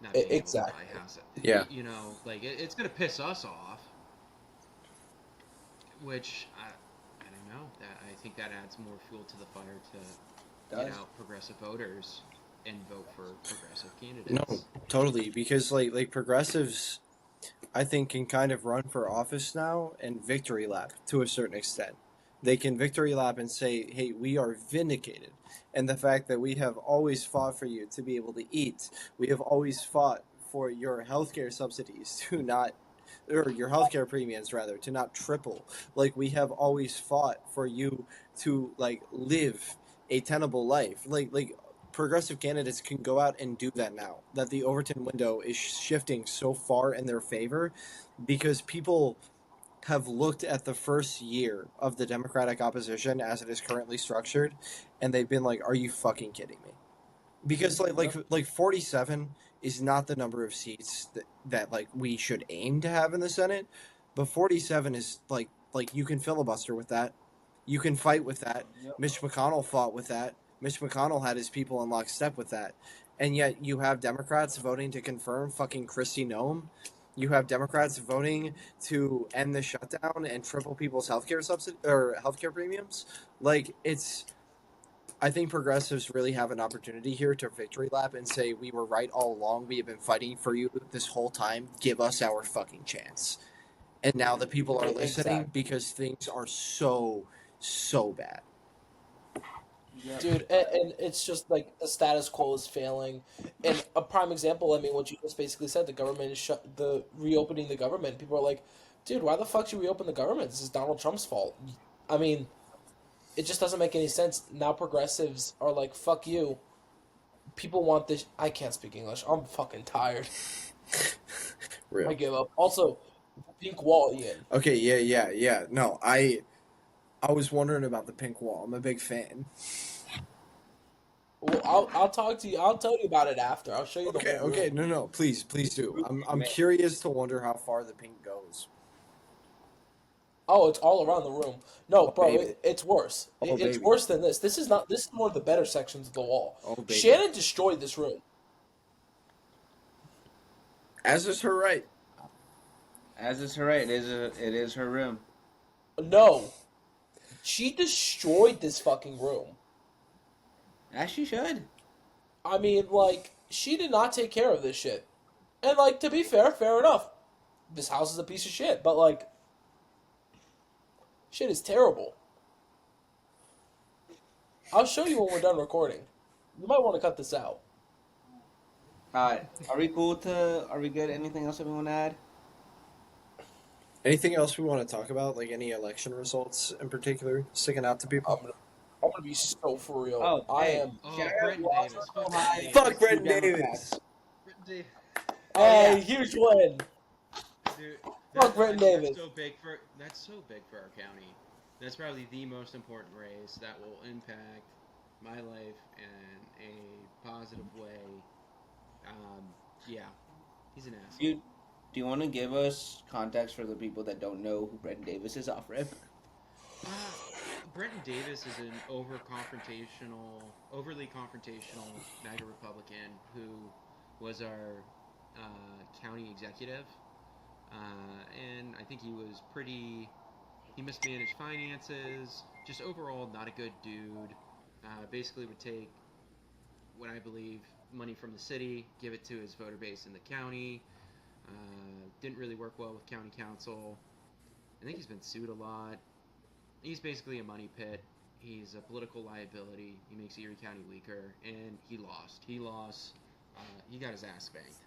not being Exactly. able to buy a house. Yeah. You know, like it's going to piss us off. Which I don't know. I think that adds more fuel to the fire to get out progressive voters and vote for progressive candidates. No, totally. Because like progressives, I think can kind of run for office now and victory lap to a certain extent. They can victory lap and say, "Hey, we are vindicated," and the fact that we have always fought for you to be able to eat. We have always fought for your healthcare subsidies to not, or your healthcare premiums rather, to not triple. Like we have always fought for you to like live a tenable life. Like progressive candidates can go out and do that now. That the Overton window is shifting so far in their favor because people have looked at the first year of the Democratic opposition as it is currently structured, and they've been like, "Are you fucking kidding me?" Because like 47 is not the number of seats that like we should aim to have in the Senate, but 47 is like you can filibuster with that, you can fight with that. Yep. Mitch McConnell fought with that. Mitch McConnell had his people in lockstep with that, and yet you have Democrats voting to confirm fucking Kristi Noem. You have Democrats voting to end the shutdown and triple people's healthcare subsidy or healthcare premiums. Like it's, I think progressives really have an opportunity here to victory lap and say we were right all along. We have been fighting for you this whole time. Give us our fucking chance. And now the people are listening Exactly. because things are so bad. Yep. Dude, and it's just like the status quo is failing. And a prime example, I mean, what you just basically said, the government is reopening the government. People are like, dude, why the fuck should you reopen the government? This is Donald Trump's fault. I mean, it just doesn't make any sense. Now progressives are like, fuck you. People want this. I can't speak English. I'm fucking tired. I Real. give up. Also, pink wall, Ian. Okay, yeah. No, I was wondering about the pink wall. I'm a big fan. Well, I'll talk to you. I'll tell you about it after. I'll show you the whole Okay, room. no, please do. I'm curious to wonder how far the pink goes. Oh, it's all around the room. No, Oh, bro, baby. it's worse. Oh, It's baby. worse than this. This is not. This is one of the better sections of the wall. Oh, baby. Shannon destroyed this room. As is her right. As is her right, it is her room. No, she destroyed this fucking room. As she should. I mean, like, she did not take care of this shit. And like, to be fair, fair enough. This house is a piece of shit, but like, shit is terrible. I'll show you when we're done recording. You might want to cut this out. Alright, are we cool to? Are we good? Anything else that we want to add? Anything else we want to talk about? Like any election results in particular sticking out to people? I'm gonna be so for real. Oh, I hey. am. Oh, Shout Brenton out Davis. to Fuck Ohio. Brenton Davis. Fuck Brenton Democrats. Davis. Brenton Davis. Hey, yeah. huge win. Dude, Fuck Brenton Davis. That's so big for our county. That's probably the most important race that will impact my life in a positive way. Yeah, he's an ass. Do you want to give us context for the people that don't know who Brenton Davis is off rip? Brenton Davis is an overly confrontational MAGA Republican who was our county executive, and I think he mismanaged finances. Just overall, not a good dude. Basically, would take what I believe money from the city, give it to his voter base in the county. Didn't really work well with county council. I think he's been sued a lot. He's basically a money pit. He's a political liability. He makes Erie County weaker, and he lost. He got his ass spanked,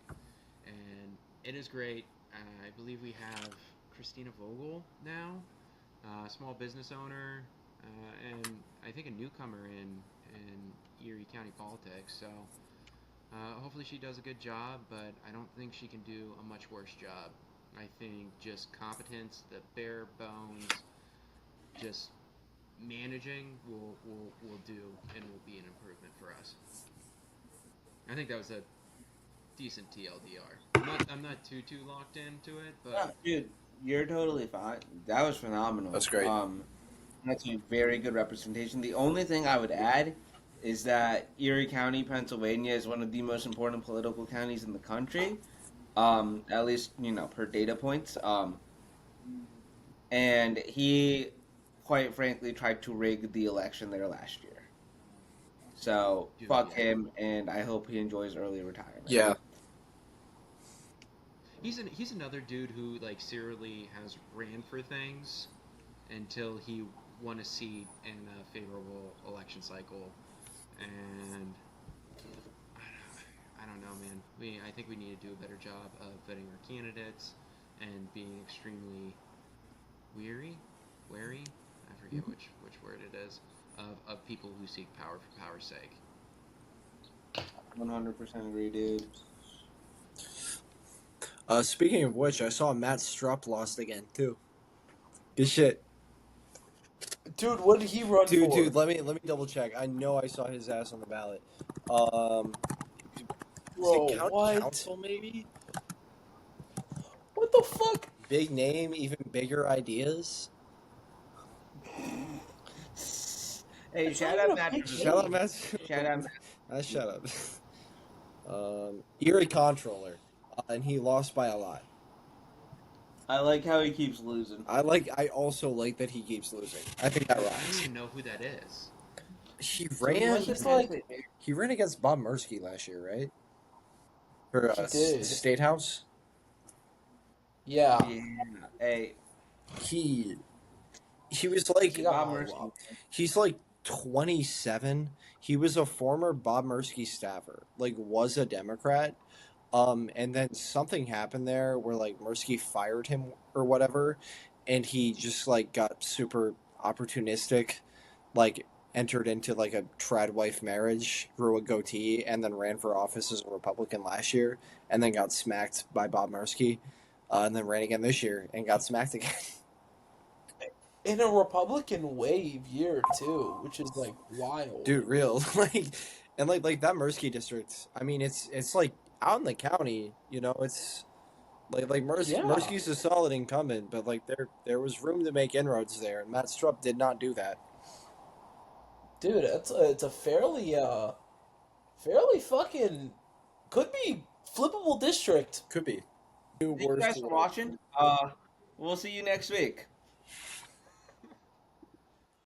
and it is great. I believe we have Christina Vogel now, small business owner, and I think a newcomer in Erie County politics. So hopefully she does a good job, but I don't think she can do a much worse job. I think just competence, the bare bones, just managing will do and will be an improvement for us. I think that was a decent TLDR. I'm not too locked into it, but Dude, you're totally fine. That was phenomenal. That's great. That's a very good representation. The only thing I would add is that Erie County, Pennsylvania, is one of the most important political counties in the country. At least per data points. And he, quite frankly, tried to rig the election there last year. So Dude, fuck yeah. him, and I hope he enjoys early retirement. Yeah. he's another dude who like serially has ran for things until he won a seat in a favorable election cycle, and I don't know, man. I think we need to do a better job of vetting our candidates and being extremely wary. I forget which word it is of people who seek power for power's sake. 100% agree, dude. Speaking of which, I saw Matt Strupp lost again too. Good shit. Dude, what did he run for? Dude, let me double check. I know I saw his ass on the ballot. Bro, is it county what? council maybe? What the fuck? Big name, even bigger ideas. Hey, It's shout not out even a Matt. big Shout out Matt. Shout out Matt. Shut up. Erie Comptroller, and he lost by a lot. I like how he keeps losing. I also like that he keeps losing. I think that I don't rocks. even know who that is. He So ran. It's like- He ran against Bob Mursky last year, right? For He did. State House. Yeah. Yeah. Hey, He was like He got Bob my Mercy. love. he's like 27. He was a former Bob Mursky staffer, like was a Democrat. And then something happened there where like Mursky fired him or whatever, and he just like got super opportunistic, like entered into like a trad wife marriage, grew a goatee, and then ran for office as a Republican last year, and then got smacked by Bob Mursky, and then ran again this year and got smacked again. In a Republican wave year too, which is like wild. Dude, real like, and like that Mursky district. I mean, it's like out in the county, you know. It's Yeah. Mursky's a solid incumbent, but like there was room to make inroads there, and Matt Strupp did not do that. Dude, it's a fairly fucking could be flippable district. Could be. Thank you guys for watching. We'll see you next week.